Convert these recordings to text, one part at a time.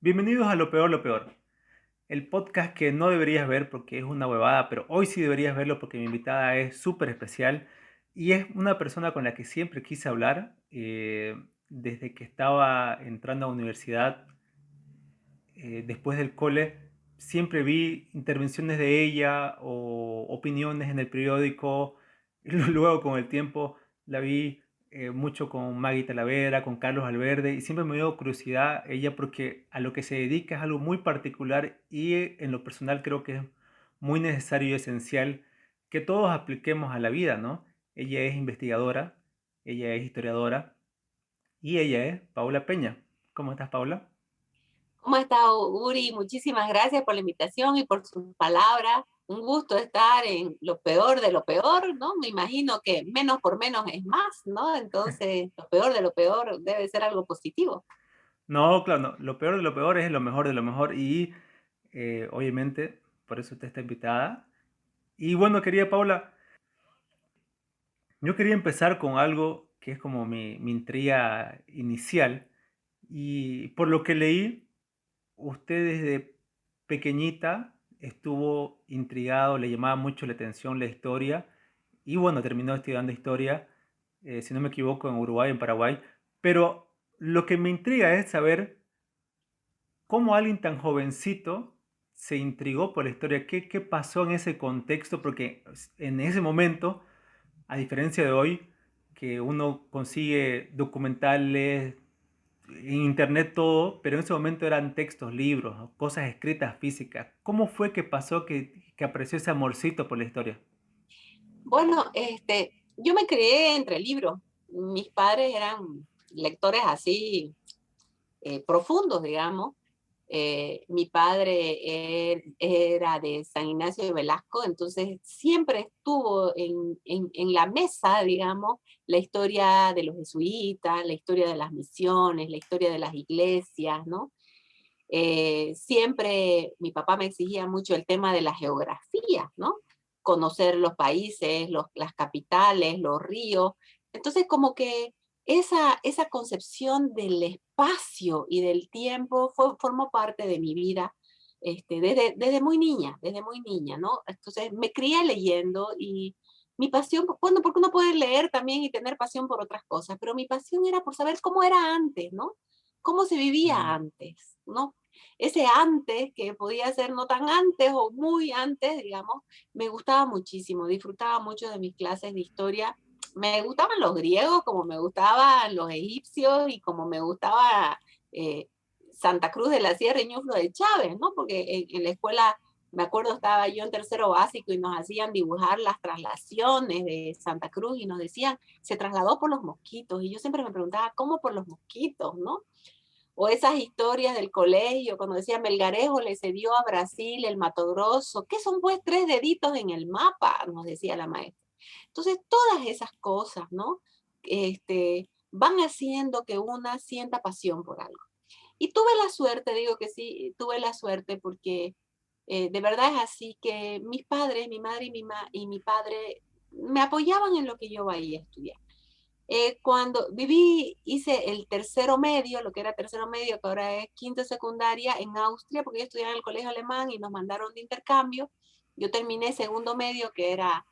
Bienvenidos a Lo Peor, el podcast que no deberías ver porque es una huevada, pero hoy sí deberías verlo porque mi invitada es súper especial y es una persona con la que siempre quise hablar desde que estaba entrando a la universidad, después del cole. Siempre vi intervenciones de ella o opiniones en el periódico. Y luego con el tiempo la vi mucho con Maggie Talavera, con Carlos Alberde, y siempre me dio curiosidad ella porque a lo que se dedica es algo muy particular y en lo personal creo que es muy necesario y esencial que todos apliquemos a la vida, ¿no? Ella es investigadora, ella es historiadora y ella es Paula Peña. ¿Cómo estás, Paula? ¿Cómo está Uri? Muchísimas gracias por la invitación y por sus palabras. Un gusto estar en lo peor de lo peor, ¿no? Me imagino que menos por menos es más, ¿no? Entonces, lo peor de lo peor debe ser algo positivo. No, claro, no. Lo peor de lo peor es lo mejor de lo mejor y obviamente por eso usted está invitada. Y bueno, querida Paula, yo quería empezar con algo que es como mi intriga inicial y por lo que leí, usted desde pequeñita estuvo intrigado, le llamaba mucho la atención la historia y bueno, terminó estudiando historia, si no me equivoco, en Uruguay, en Paraguay. Pero lo que me intriga es saber cómo alguien tan jovencito se intrigó por la historia. ¿Qué pasó en ese contexto? Porque en ese momento, a diferencia de hoy, que uno consigue documentales, en internet todo, pero en ese momento eran textos, libros, ¿no? Cosas escritas físicas. ¿Cómo fue que pasó que apareció ese amorcito por la historia? Bueno, yo me crié entre libros. Mis padres eran lectores así profundos, digamos. Mi padre era de San Ignacio de Velasco, entonces siempre estuvo en la mesa, digamos, la historia de los jesuitas, la historia de las misiones, la historia de las iglesias, ¿no? Siempre mi papá me exigía mucho el tema de la geografía, ¿no? Conocer los países, las capitales, los ríos. Entonces, como que esa concepción del espacio y del tiempo formó parte de mi vida desde muy niña, ¿no? Entonces, me crié leyendo y mi pasión, bueno, porque uno puede leer también y tener pasión por otras cosas, pero mi pasión era por saber cómo era antes, ¿no? Cómo se vivía Mm. antes, ¿no? Ese antes, que podía ser no tan antes o muy antes, digamos, me gustaba muchísimo, disfrutaba mucho de mis clases de historia. Me gustaban los griegos como me gustaban los egipcios y como me gustaba eh, Santa Cruz de la Sierra y Ñuflo de Chávez, ¿no? Porque en la escuela, me acuerdo, estaba yo en tercero básico y nos hacían dibujar las traslaciones de Santa Cruz y nos decían, se trasladó por los mosquitos. Y yo siempre me preguntaba, ¿cómo por los mosquitos, no? O esas historias del colegio, cuando decía Melgarejo le cedió a Brasil el Mato Grosso, ¿qué son pues tres deditos en el mapa? Nos decía la maestra. Entonces, todas esas cosas, ¿no? Van haciendo que una sienta pasión por algo. Y tuve la suerte, digo que sí, tuve la suerte porque de verdad es así que mis padres, mi madre y mi padre me apoyaban en lo que yo vaya a estudiar. Cuando viví, hice el tercero medio, lo que era tercero medio, que ahora es quinto secundaria, en Austria, porque yo estudiaba en el colegio alemán y nos mandaron de intercambio. Yo terminé segundo medio, que era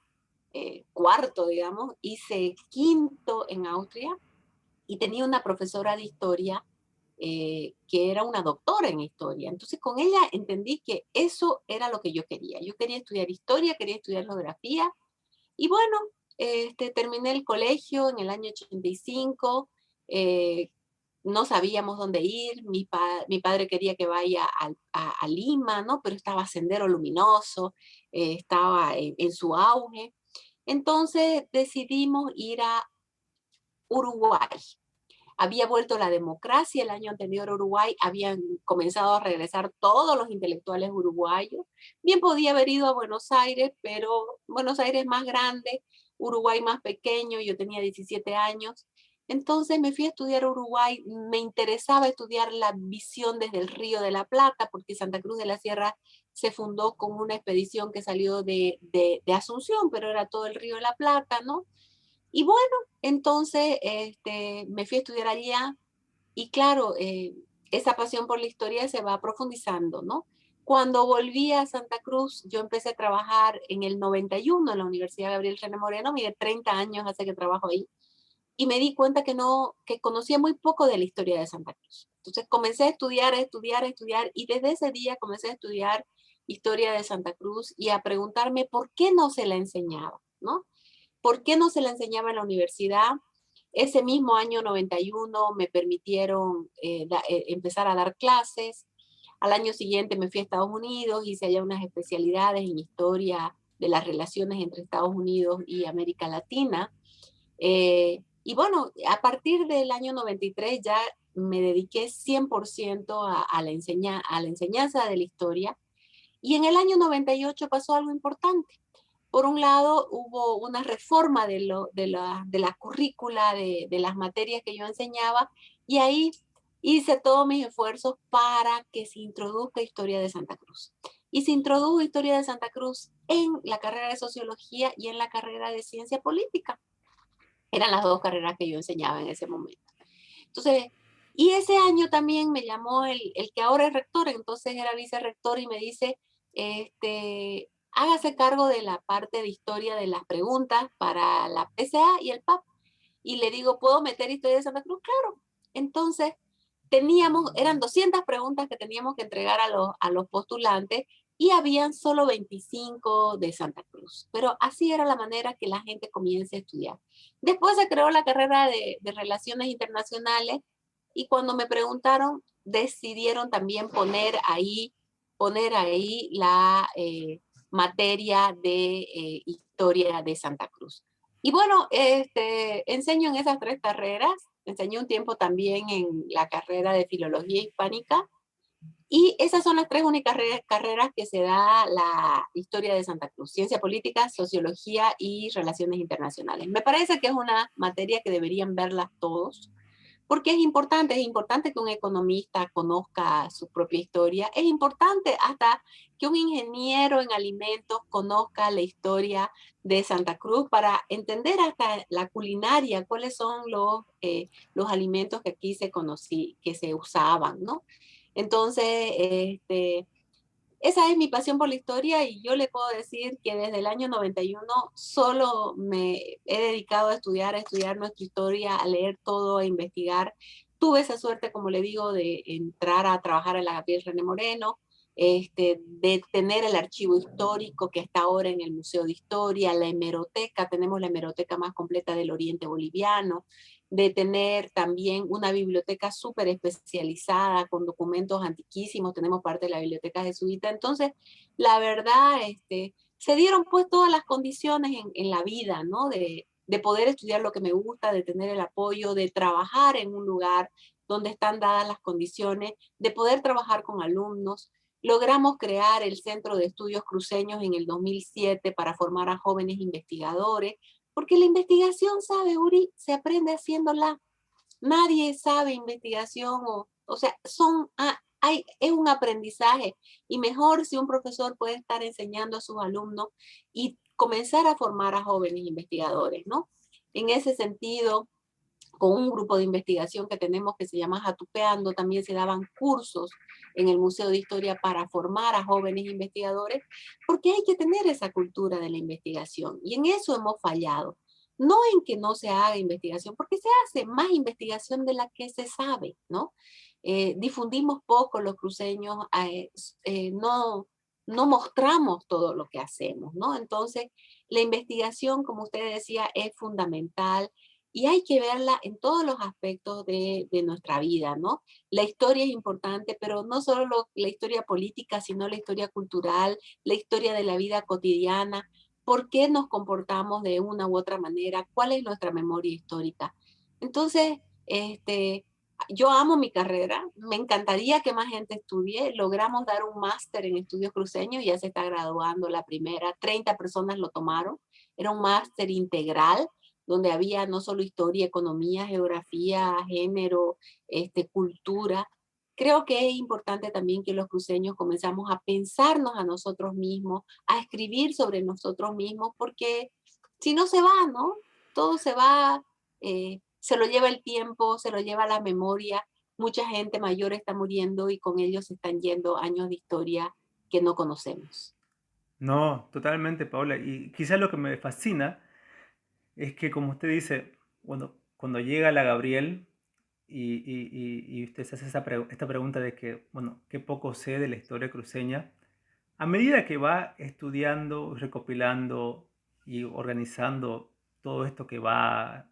cuarto, digamos, hice quinto en Austria y tenía una profesora de historia que era una doctora en historia. Entonces con ella entendí que eso era lo que yo quería. Yo quería estudiar historia, quería estudiar geografía y bueno, terminé el colegio en el año 85, eh, no sabíamos dónde ir, mi padre quería que vaya a Lima, ¿no? Pero estaba Sendero Luminoso, estaba en su auge. Entonces decidimos ir a Uruguay. Había vuelto la democracia el año anterior a Uruguay, habían comenzado a regresar todos los intelectuales uruguayos. Bien podía haber ido a Buenos Aires, pero Buenos Aires más grande, Uruguay más pequeño, yo tenía 17 años. Entonces me fui a estudiar a Uruguay, me interesaba estudiar la visión desde el Río de la Plata, porque Santa Cruz de la Sierra se fundó con una expedición que salió de Asunción, pero era todo el Río de la Plata, ¿no? Y bueno, entonces me fui a estudiar allá y claro, esa pasión por la historia se va profundizando, ¿no? Cuando volví a Santa Cruz, yo empecé a trabajar en el 91 en la Universidad Gabriel René Moreno, mire, 30 años hace que trabajo ahí, y me di cuenta que no, que conocía muy poco de la historia de Santa Cruz. Entonces comencé a estudiar, a estudiar, a estudiar, y desde ese día comencé a estudiar historia de Santa Cruz y a preguntarme por qué no se la enseñaba, ¿no? ¿Por qué no se la enseñaba en la universidad? Ese mismo año 91 me permitieron empezar a dar clases. Al año siguiente me fui a Estados Unidos, hice allá unas especialidades en historia de las relaciones entre Estados Unidos y América Latina. Y bueno, a partir del año 93 ya me dediqué 100% a la enseñanza de la historia. Y en el año 98 pasó algo importante. Por un lado, hubo una reforma de la currícula, de las materias que yo enseñaba, y ahí hice todos mis esfuerzos para que se introduzca historia de Santa Cruz. Y se introdujo historia de Santa Cruz en la carrera de sociología y en la carrera de ciencia política. Eran las dos carreras que yo enseñaba en ese momento. Entonces, y ese año también me llamó el que ahora es rector, entonces era vicerrector, y me dice, hágase cargo de la parte de historia de las preguntas para la PCA y el PAP. Y le digo, ¿puedo meter historia de Santa Cruz? Claro. Entonces, eran 200 preguntas que teníamos que entregar a los postulantes, y habían solo 25 de Santa Cruz. Pero así era la manera que la gente comienza a estudiar. Después se creó la carrera de Relaciones Internacionales, y cuando me preguntaron, decidieron también poner ahí la materia de historia de Santa Cruz. Y bueno, enseño en esas tres carreras. Enseñé un tiempo también en la carrera de Filología Hispánica, y esas son las tres únicas carreras que se da la historia de Santa Cruz: ciencia política, sociología y relaciones internacionales. Me parece que es una materia que deberían verlas todos, porque es importante que un economista conozca su propia historia, es importante hasta que un ingeniero en alimentos conozca la historia de Santa Cruz para entender hasta la culinaria, cuáles son los alimentos que aquí que se usaban, ¿no? Entonces, esa es mi pasión por la historia, y yo le puedo decir que desde el año 91 solo me he dedicado a estudiar nuestra historia, a leer todo, a investigar. Tuve esa suerte, como le digo, de entrar a trabajar en la Gabriel René Moreno, de tener el archivo histórico que está ahora en el Museo de Historia, la hemeroteca, tenemos la hemeroteca más completa del Oriente Boliviano, de tener también una biblioteca súper especializada con documentos antiquísimos, tenemos parte de la biblioteca jesuita. Entonces, la verdad, se dieron pues todas las condiciones en la vida, ¿no? De poder estudiar lo que me gusta, de tener el apoyo, de trabajar en un lugar donde están dadas las condiciones, de poder trabajar con alumnos. Logramos crear el Centro de Estudios Cruceños en el 2007 para formar a jóvenes investigadores, porque la investigación, ¿sabe, Uri? Se aprende haciéndola. Nadie sabe investigación, o sea, es un aprendizaje, y mejor si un profesor puede estar enseñando a sus alumnos y comenzar a formar a jóvenes investigadores, ¿no? En ese sentido, con un grupo de investigación que tenemos que se llama Jatupeando, también se daban cursos en el Museo de Historia para formar a jóvenes investigadores, porque hay que tener esa cultura de la investigación, y en eso hemos fallado. No en que no se haga investigación, porque se hace más investigación de la que se sabe, ¿no? Difundimos poco los cruceños, no mostramos todo lo que hacemos, ¿no? Entonces, la investigación, como usted decía, es fundamental, y hay que verla en todos los aspectos de nuestra vida, ¿no? La historia es importante, pero no solo la historia política, sino la historia cultural, la historia de la vida cotidiana, por qué nos comportamos de una u otra manera, cuál es nuestra memoria histórica. Entonces, yo amo mi carrera, me encantaría que más gente estudie. Logramos dar un máster en estudios cruceños, ya se está graduando la primera, 30 personas lo tomaron, era un máster integral donde había no solo historia, economía, geografía, género, cultura. Creo que es importante también que los cruceños comenzamos a pensarnos a nosotros mismos, a escribir sobre nosotros mismos, porque si no se va, ¿no? Todo se va, se lo lleva el tiempo, se lo lleva la memoria. mucha gente mayor está muriendo y con ellos se están yendo años de historia que no conocemos. No, totalmente, Paola. Y quizás lo que me fascina es que, como usted dice, cuando llega la Gabriel y usted se hace esta pregunta de que, bueno, qué poco sé de la historia cruceña, a medida que va estudiando, recopilando y organizando todo esto que va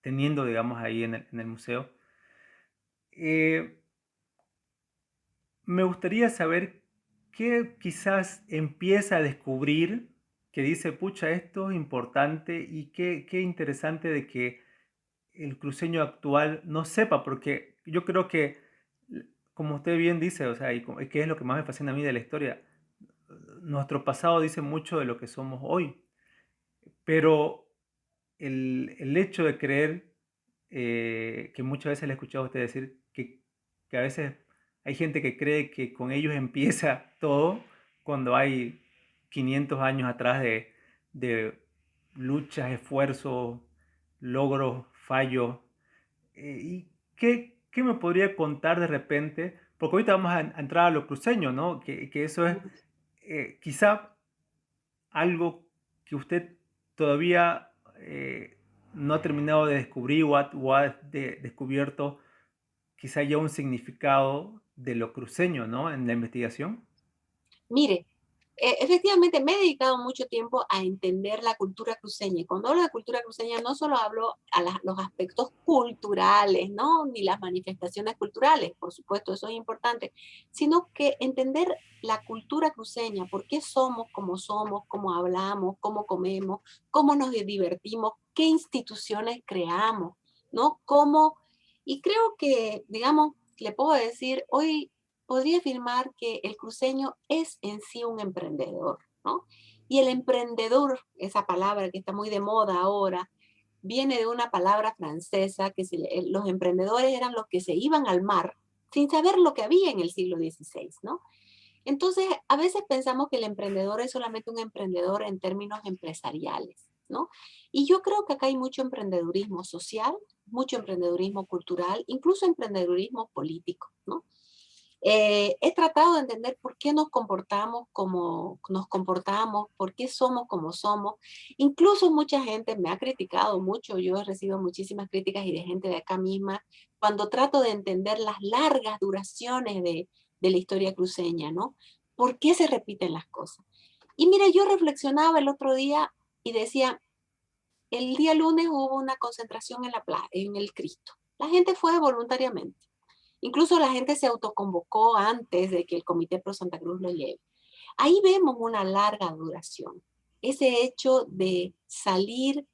teniendo, digamos, ahí en el museo, eh, me gustaría saber qué quizás empieza a descubrir que dice, pucha, esto es importante y qué interesante de que el cruceño actual no sepa, porque yo creo que, como usted bien dice, o sea, y que es lo que más me fascina a mí de la historia, nuestro pasado dice mucho de lo que somos hoy, pero el hecho de creer, que muchas veces le he escuchado a usted decir que a veces hay gente que cree que con ellos empieza todo cuando hay 500 años atrás de luchas, esfuerzos, logros, fallos. ¿Y qué me podría contar de repente? Porque ahorita vamos a entrar a lo cruceño, ¿no? Que eso es quizá algo que usted todavía no ha terminado de descubrir o ha descubierto quizá ya un significado de lo cruceño, ¿no? En la investigación. Mire, efectivamente me he dedicado mucho tiempo a entender la cultura cruceña. Y cuando hablo de cultura cruceña, no solo hablo a los aspectos culturales, ¿no? Ni las manifestaciones culturales, por supuesto, eso es importante, sino que entender la cultura cruceña, por qué somos, cómo hablamos, cómo comemos, cómo nos divertimos, qué instituciones creamos, ¿no? Cómo, y creo que, digamos, le puedo decir, hoy podría afirmar que el cruceño es en sí un emprendedor, ¿no? Y el emprendedor, esa palabra que está muy de moda ahora, viene de una palabra francesa que los emprendedores eran los que se iban al mar sin saber lo que había en el siglo XVI, ¿no? Entonces, a veces pensamos que el emprendedor es solamente un emprendedor en términos empresariales, ¿no? Y yo creo que acá hay mucho emprendedurismo social, mucho emprendedurismo cultural, incluso emprendedurismo político, ¿no? He tratado de entender por qué nos comportamos como nos comportamos, por qué somos como somos. Incluso mucha gente me ha criticado mucho, yo he recibido muchísimas críticas y de gente de acá misma, cuando trato de entender las largas duraciones de la historia cruceña, ¿no? ¿Por qué se repiten las cosas? Y mira, yo reflexionaba el otro día y decía, el día lunes hubo una concentración en la playa, en el Cristo. La gente fue voluntariamente. Incluso la gente se autoconvocó antes de que el Comité Pro Santa Cruz lo lleve. Ahí vemos una larga duración. Ese hecho de salir,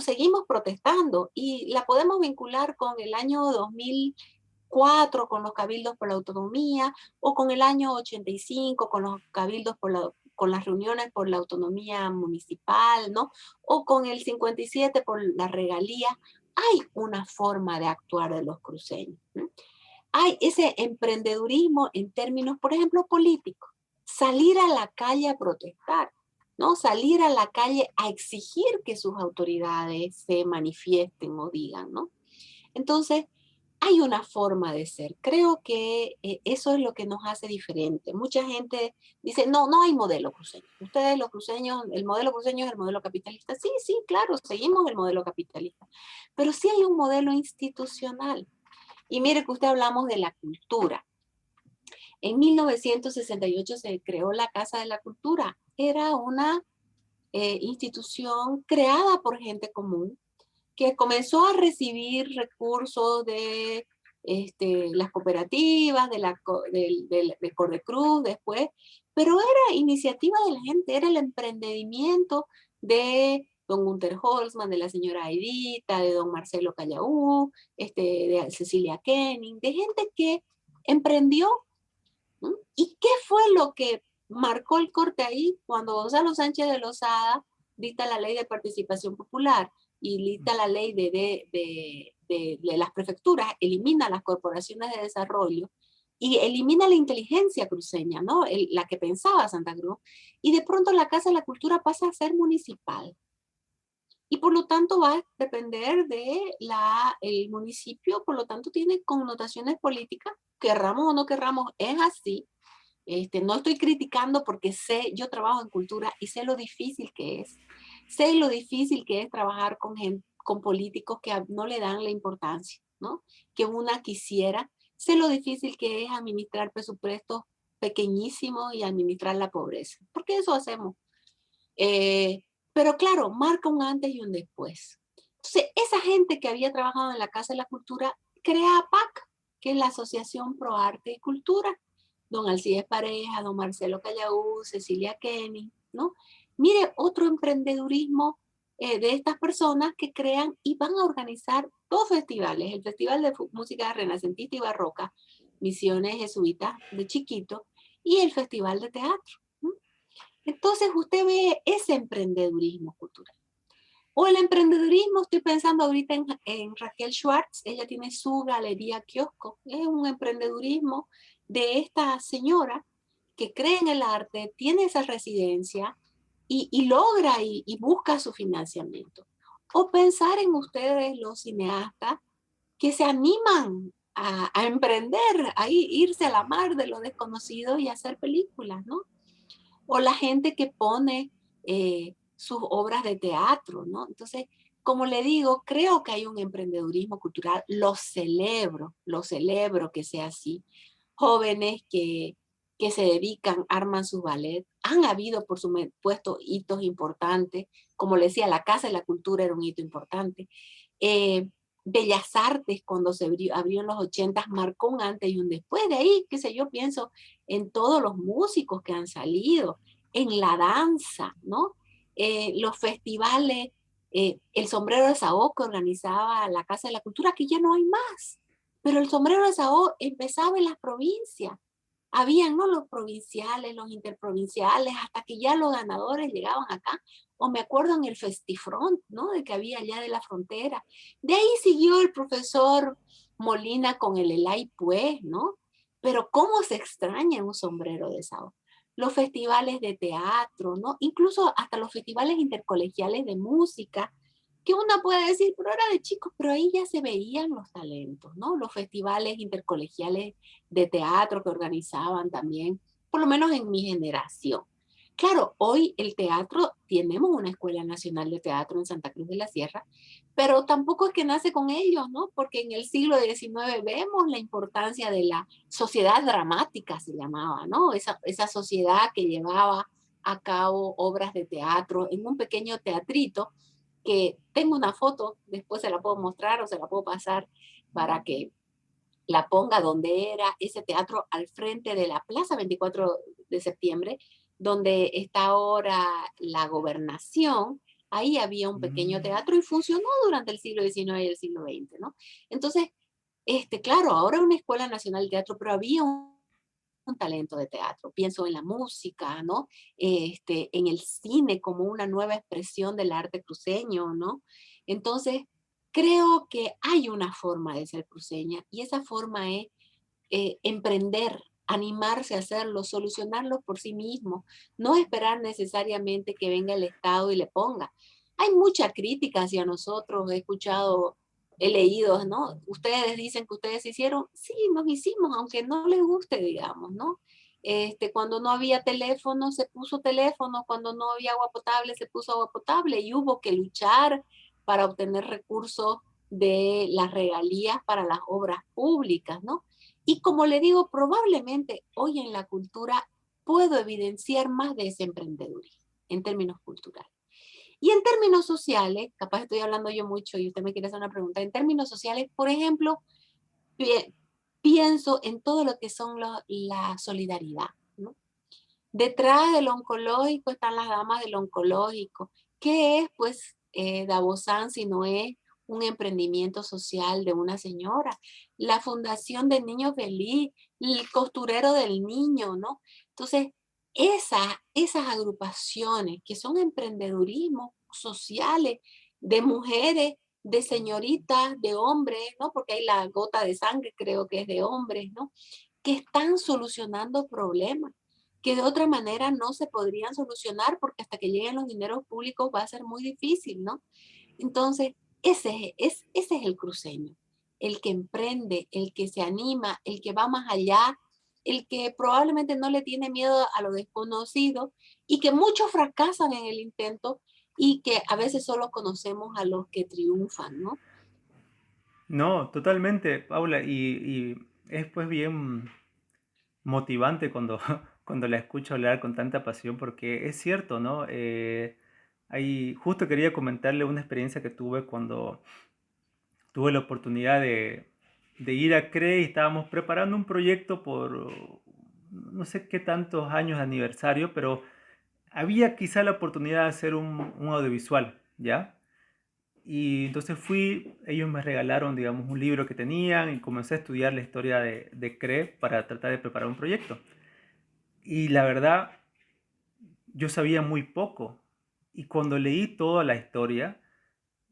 seguimos protestando y la podemos vincular con el año 2004 con los cabildos por la autonomía o con el año 85 con los cabildos con las reuniones por la autonomía municipal, ¿no? O con el 57 por la regalía. Hay una forma de actuar de los cruceños, ¿no? Hay ese emprendedurismo en términos, por ejemplo, políticos. Salir a la calle a protestar, ¿no? Salir a la calle a exigir que sus autoridades se manifiesten o digan, ¿no? Entonces, hay una forma de ser. Creo que eso es lo que nos hace diferente. Mucha gente dice, no, no hay modelo cruceño. Ustedes los cruceños, el modelo cruceño es el modelo capitalista. Sí, sí, claro, seguimos el modelo capitalista. Pero sí hay un modelo institucional. Y mire que usted hablamos de la cultura. En 1968 se creó la Casa de la Cultura. Era una institución creada por gente común que comenzó a recibir recursos de las cooperativas, de Cordecruz después, pero era iniciativa de la gente, era el emprendimiento de don Gunther Holzmann, de la señora Aidita, de don Marcelo Callaú, de Cecilia Kenning, de gente que emprendió. ¿Mm? ¿Y qué fue lo que marcó el corte ahí cuando Gonzalo Sánchez de Lozada dicta la ley de participación popular y dicta la ley de las prefecturas, elimina las corporaciones de desarrollo y elimina la inteligencia cruceña, ¿no? La que pensaba Santa Cruz, y de pronto la Casa de la Cultura pasa a ser municipal. y por lo tanto va a depender de el municipio, por lo tanto tiene connotaciones políticas, querramos o no querramos, es así. No estoy criticando porque sé, yo trabajo en cultura y sé lo difícil que es. Sé lo difícil que es trabajar con políticos que no le dan la importancia, ¿no? Que una quisiera. Sé lo difícil que es administrar presupuestos pequeñísimos y administrar la pobreza, porque eso hacemos. Eh, pero claro, marca un antes y un después. Entonces, esa gente que había trabajado en la Casa de la Cultura crea APAC, que es la Asociación Pro Arte y Cultura. Don Alcides Pareja, don Marcelo Callaú, Cecilia Kenny, ¿no? Mire, otro emprendedurismo de estas personas que crean y van a organizar dos festivales, el Festival de Música Renacentista y Barroca, Misiones Jesuitas de Chiquito, y el Festival de Teatro. ¿No? Entonces usted ve ese emprendedurismo cultural. O el emprendedurismo, estoy pensando ahorita en Raquel Schwartz, ella tiene su galería kiosco, es un emprendedurismo de esta señora que cree en el arte, tiene esa residencia y logra y busca su financiamiento. O pensar en ustedes, los cineastas, que se animan a emprender, a irse a la mar de lo desconocido y hacer películas, ¿no? O la gente que pone sus obras de teatro, ¿no? Entonces, como le digo, creo que hay un emprendedurismo cultural, lo celebro que sea así. Jóvenes que se dedican, arman sus ballet. Han habido, por supuesto, hitos importantes. Como le decía, la Casa de la Cultura era un hito importante. Eh, Bellas Artes, cuando se abrió en los 80, marcó un antes y un después. De ahí, qué sé yo, pienso en todos los músicos que han salido, en la danza, ¿no? Los festivales, el Sombrero de Sao que organizaba la Casa de la Cultura, que ya no hay más. Pero el Sombrero de Sao empezaba en las provincias. Habían, ¿no? Los provinciales, los interprovinciales, hasta que ya los ganadores llegaban acá. O me acuerdo en el Festifront, ¿no? De que había allá de la frontera. De ahí siguió el profesor Molina con el Elay Pues, ¿no? Pero cómo se extraña un sombrero de Sao. Los festivales de teatro, ¿no? Incluso hasta los festivales intercolegiales de música, que uno puede decir, pero era de chicos, pero ahí ya se veían los talentos, ¿no? Los festivales intercolegiales de teatro que organizaban también, por lo menos en mi generación. Claro, hoy el teatro, tenemos una Escuela Nacional de Teatro en Santa Cruz de la Sierra, pero tampoco es que nace con ellos, ¿no? Porque en el siglo XIX vemos la importancia de la sociedad dramática, se llamaba, ¿no? Esa sociedad que llevaba a cabo obras de teatro en un pequeño teatrito, que tengo una foto, después se la puedo mostrar o se la puedo pasar para que la ponga, donde era ese teatro al frente de la Plaza 24 de septiembre, donde está ahora la gobernación. Ahí había un pequeño Mm. teatro y funcionó durante el siglo XIX y el siglo XX, ¿no? Entonces, claro, ahora es una escuela nacional de teatro, pero había un talento de teatro. Pienso en la música, ¿no? En el cine como una nueva expresión del arte cruceño, ¿no? Entonces, creo que hay una forma de ser cruceña y esa forma es emprender, animarse a hacerlo, solucionarlo por sí mismo, no esperar necesariamente que venga el Estado y le ponga. Hay mucha crítica hacia nosotros, he escuchado, he leído, ¿no? Ustedes dicen que ustedes hicieron, sí, nos hicimos, aunque no les guste, digamos, ¿no? Cuando no había teléfono, se puso teléfono, cuando no había agua potable, se puso agua potable y hubo que luchar para obtener recursos de las regalías para las obras públicas, ¿no? Y como le digo, probablemente hoy en la cultura puedo evidenciar más de ese emprendedurismo en términos culturales. Y en términos sociales, capaz estoy hablando yo mucho y usted me quiere hacer una pregunta, en términos sociales, por ejemplo, pi- pienso en todo lo que son la solidaridad, ¿no? Detrás del oncológico están las damas del oncológico. ¿Qué es, pues, Davozán si no es un emprendimiento social de una señora? La Fundación del Niño Feliz, el costurero del niño, ¿no? Entonces, esas agrupaciones que son emprendedurismo sociales de mujeres, de señoritas, de hombres, ¿no? Porque hay la gota de sangre, creo que es de hombres, ¿no? Que están solucionando problemas que de otra manera no se podrían solucionar porque hasta que lleguen los dineros públicos va a ser muy difícil, ¿no? Entonces, ese es el cruceño, el que emprende, el que se anima, el que va más allá, el que probablemente no le tiene miedo a lo desconocido y que muchos fracasan en el intento y que a veces solo conocemos a los que triunfan, ¿no? No, totalmente, Paula, y es pues bien motivante cuando, cuando la escucho hablar con tanta pasión, porque es cierto, ¿no? Justo quería comentarle una experiencia que tuve cuando tuve la oportunidad de ir a CRE y estábamos preparando un proyecto por no sé qué tantos años de aniversario, pero había quizá la oportunidad de hacer un audiovisual, ¿ya? Y entonces fui, ellos me regalaron, digamos, un libro que tenían y comencé a estudiar la historia de CRE para tratar de preparar un proyecto. Y la verdad, yo sabía muy poco. Y cuando leí toda la historia,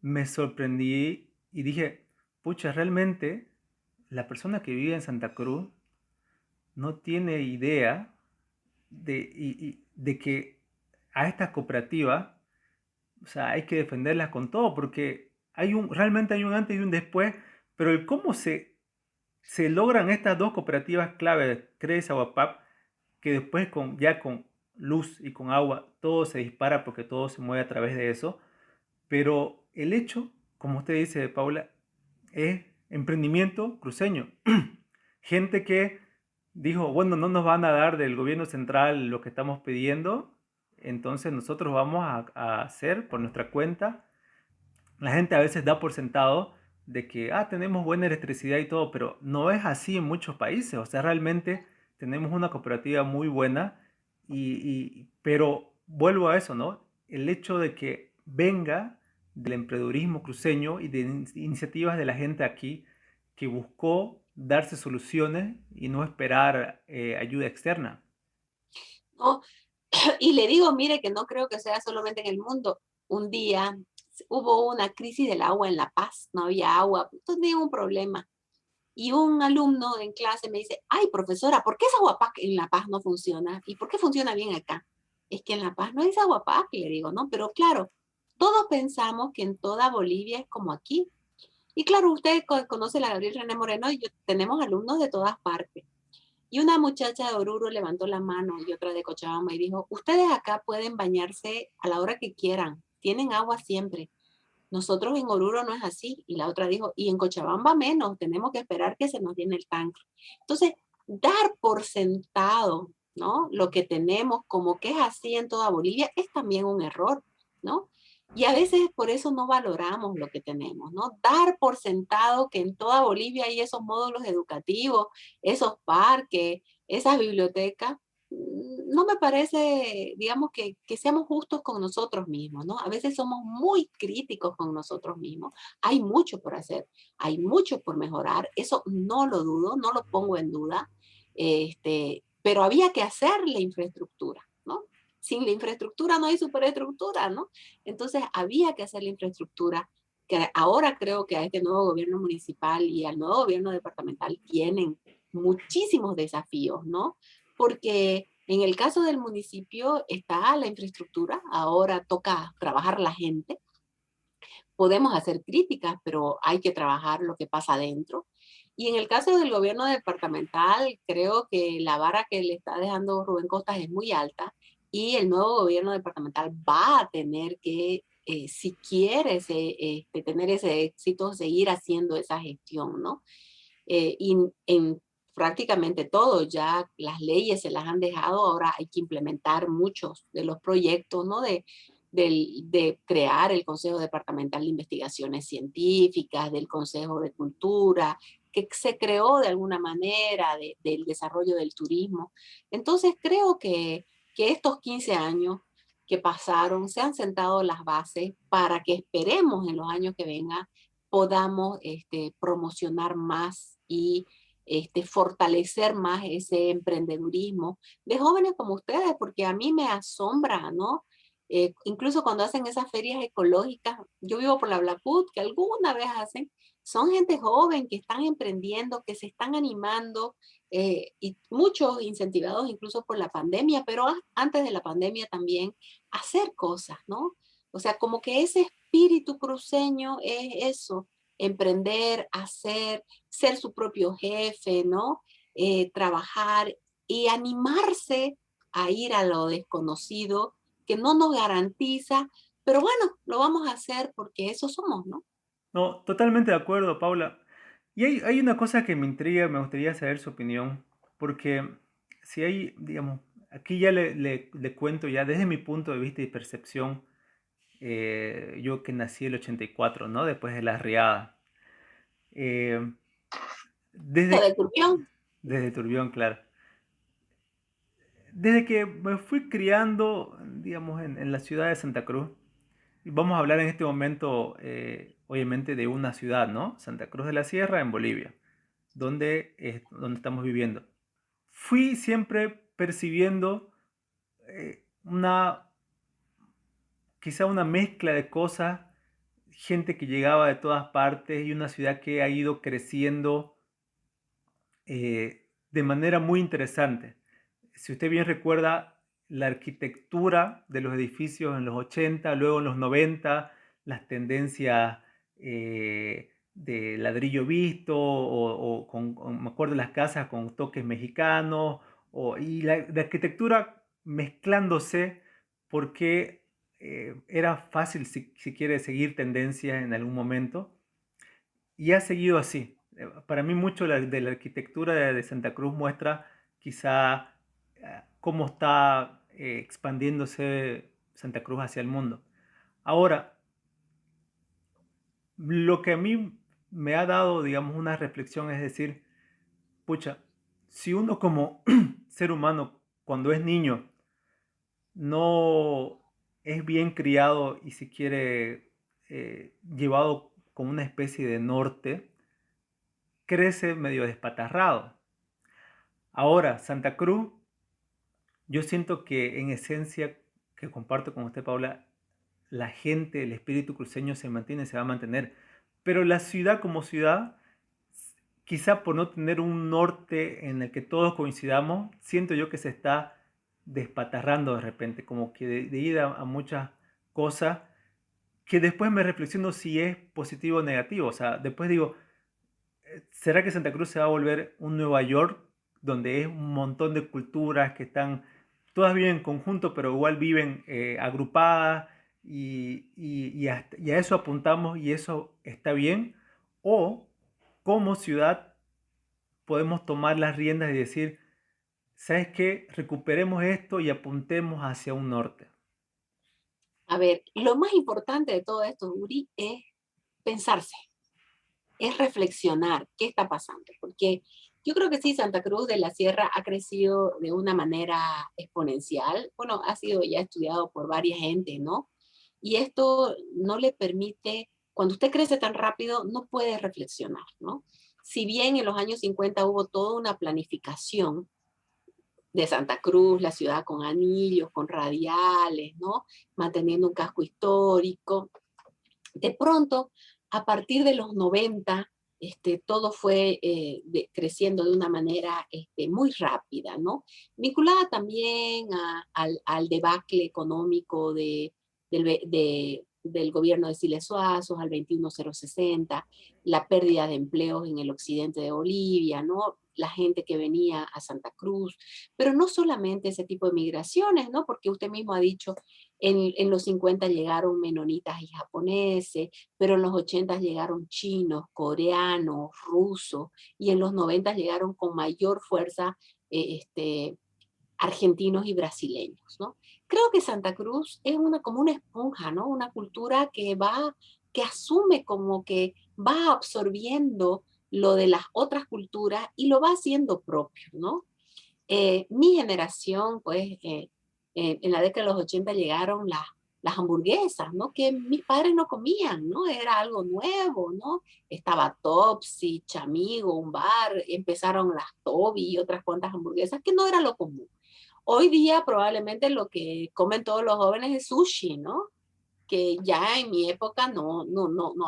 me sorprendí y dije, pucha, realmente la persona que vive en Santa Cruz no tiene idea de que a estas cooperativas, o sea, hay que defenderlas con todo, porque realmente hay un antes y un después, pero el cómo se logran estas dos cooperativas clave, CRES, Aguapap, que después ya con luz y con agua todo se dispara porque todo se mueve a través de eso, pero el hecho, como usted dice, Paula, es emprendimiento cruceño. Gente que dijo, bueno, no nos van a dar del gobierno central lo que estamos pidiendo, entonces nosotros vamos a hacer por nuestra cuenta. La gente a veces da por sentado de que, tenemos buena electricidad y todo, pero no es así en muchos países. O sea, realmente tenemos una cooperativa muy buena, pero vuelvo a eso, ¿no? El hecho de que venga del emprendedurismo cruceño y de iniciativas de la gente aquí que buscó darse soluciones y no esperar ayuda externa. ¿No? Y le digo, mire, que no creo que sea solamente en el mundo. Un día hubo una crisis del agua en La Paz, no había agua, tenía un problema. Y un alumno en clase me dice, ay, profesora, ¿por qué esa Aguapac en La Paz no funciona? ¿Y por qué funciona bien acá? Es que en La Paz no hay Aguapac, le digo, ¿no? Pero claro, todos pensamos que en toda Bolivia es como aquí. Y claro, usted conoce la Gabriel René Moreno y yo tenemos alumnos de todas partes. Y una muchacha de Oruro levantó la mano y otra de Cochabamba y dijo, ustedes acá pueden bañarse a la hora que quieran, tienen agua siempre. Nosotros en Oruro no es así. Y la otra dijo, y en Cochabamba menos, tenemos que esperar que se nos llene el tanque. Entonces, dar por sentado, ¿no? Lo que tenemos como que es así en toda Bolivia es también un error, ¿no? Y a veces por eso no valoramos lo que tenemos, ¿no? Dar por sentado que en toda Bolivia hay esos módulos educativos, esos parques, esas bibliotecas, no me parece, digamos, que seamos justos con nosotros mismos, ¿no? A veces somos muy críticos con nosotros mismos. Hay mucho por hacer, hay mucho por mejorar, eso no lo dudo, no lo pongo en duda, pero había que hacer la infraestructura, ¿no? Sin la infraestructura no hay superestructura, ¿no? Entonces había que hacer la infraestructura, que ahora creo que a este nuevo gobierno municipal y al nuevo gobierno departamental tienen muchísimos desafíos, ¿no? Porque en el caso del municipio está la infraestructura, ahora toca trabajar la gente. Podemos hacer críticas, pero hay que trabajar lo que pasa adentro. Y en el caso del gobierno departamental, creo que la vara que le está dejando Rubén Costas es muy alta y el nuevo gobierno departamental va a tener que, si quiere tener ese éxito, seguir haciendo esa gestión, ¿no? Y en prácticamente todo, ya las leyes se las han dejado, ahora hay que implementar muchos de los proyectos, ¿no? De crear el Consejo Departamental de Investigaciones Científicas, del Consejo de Cultura, que se creó de alguna manera, del desarrollo del turismo. Entonces creo que estos 15 años que pasaron se han sentado las bases para que esperemos en los años que vengan podamos promocionar más y fortalecer más ese emprendedurismo de jóvenes como ustedes, porque a mí me asombra, ¿no? Incluso cuando hacen esas ferias ecológicas, yo vivo por la Blackwood, que alguna vez hacen, son gente joven que están emprendiendo, que se están animando, y muchos incentivados incluso por la pandemia, pero antes de la pandemia también, a hacer cosas, ¿no? O sea, como que ese espíritu cruceño es eso, emprender, hacer, ser su propio jefe, ¿no? Trabajar y animarse a ir a lo desconocido que no nos garantiza, pero bueno, lo vamos a hacer porque eso somos, ¿no? No, totalmente de acuerdo, Paula. Y hay una cosa que me intriga, me gustaría saber su opinión, porque si hay, digamos, aquí ya le cuento ya desde mi punto de vista y percepción, yo que nací el 84, ¿no? Después de la riada. Eh, La desde, de Turbión. desde Turbión, claro. Desde que me fui criando, digamos, en la ciudad de Santa Cruz, y vamos a hablar en este momento, obviamente, de una ciudad, ¿no? Santa Cruz de la Sierra, en Bolivia, donde estamos viviendo. Fui siempre percibiendo quizá una mezcla de cosas, gente que llegaba de todas partes y una ciudad que ha ido creciendo de manera muy interesante. Si usted bien recuerda, la arquitectura de los edificios en los 80, luego en los 90, las tendencias de ladrillo visto me acuerdo, las casas con toques mexicanos, y la arquitectura mezclándose porque era fácil si quiere seguir tendencias en algún momento y ha seguido así. Para mí mucho de la arquitectura de Santa Cruz muestra quizá cómo está expandiéndose Santa Cruz hacia el mundo. Ahora, lo que a mí me ha dado, digamos, una reflexión es decir, pucha, si uno como ser humano, cuando es niño, no es bien criado y si quiere llevado con una especie de norte, crece medio despatarrado. Ahora, Santa Cruz, yo siento que en esencia, que comparto con usted, Paula, la gente, el espíritu cruceño se mantiene, se va a mantener. Pero la ciudad como ciudad, quizá por no tener un norte en el que todos coincidamos, siento yo que se está despatarrando de repente, como que de ir a muchas cosas que después me reflexiono si es positivo o negativo. O sea, después digo, ¿será que Santa Cruz se va a volver un Nueva York donde es un montón de culturas que están todas viven en conjunto, pero igual viven agrupadas y a eso apuntamos y eso está bien? ¿O como ciudad podemos tomar las riendas y decir, ¿sabes qué? Recuperemos esto y apuntemos hacia un norte. A ver, lo más importante de todo esto, Uri, es pensarse, es reflexionar qué está pasando, porque yo creo que sí, Santa Cruz de la Sierra ha crecido de una manera exponencial. Bueno, ha sido ya estudiado por varias gente, ¿no? Y esto no le permite, cuando usted crece tan rápido, no puede reflexionar, ¿no? Si bien en los años 50 hubo toda una planificación de Santa Cruz, la ciudad con anillos, con radiales, ¿no? Manteniendo un casco histórico. De pronto, a partir de los 90, todo fue creciendo de una manera muy rápida, ¿no? Vinculada también al debacle económico del gobierno de Siles Suazos, al 21060, la pérdida de empleos en el occidente de Bolivia, ¿no? La gente que venía a Santa Cruz, pero no solamente ese tipo de migraciones, ¿no? Porque usted mismo ha dicho, en los 50 llegaron menonitas y japoneses, pero en los 80 llegaron chinos, coreanos, rusos, y en los 90 llegaron con mayor fuerza argentinos y brasileños, ¿no? Creo que Santa Cruz es como una esponja, ¿no? Una cultura que asume como que va absorbiendo lo de las otras culturas y lo va haciendo propio, ¿no? Mi generación, pues, en la década de los 80 llegaron las hamburguesas, ¿no? Que mis padres no comían, ¿no? Era algo nuevo, ¿no? Estaba Topsy, Chamigo, un bar, empezaron las Toby y otras cuantas hamburguesas que no era lo común. Hoy día probablemente lo que comen todos los jóvenes es sushi, ¿no? Que ya en mi época no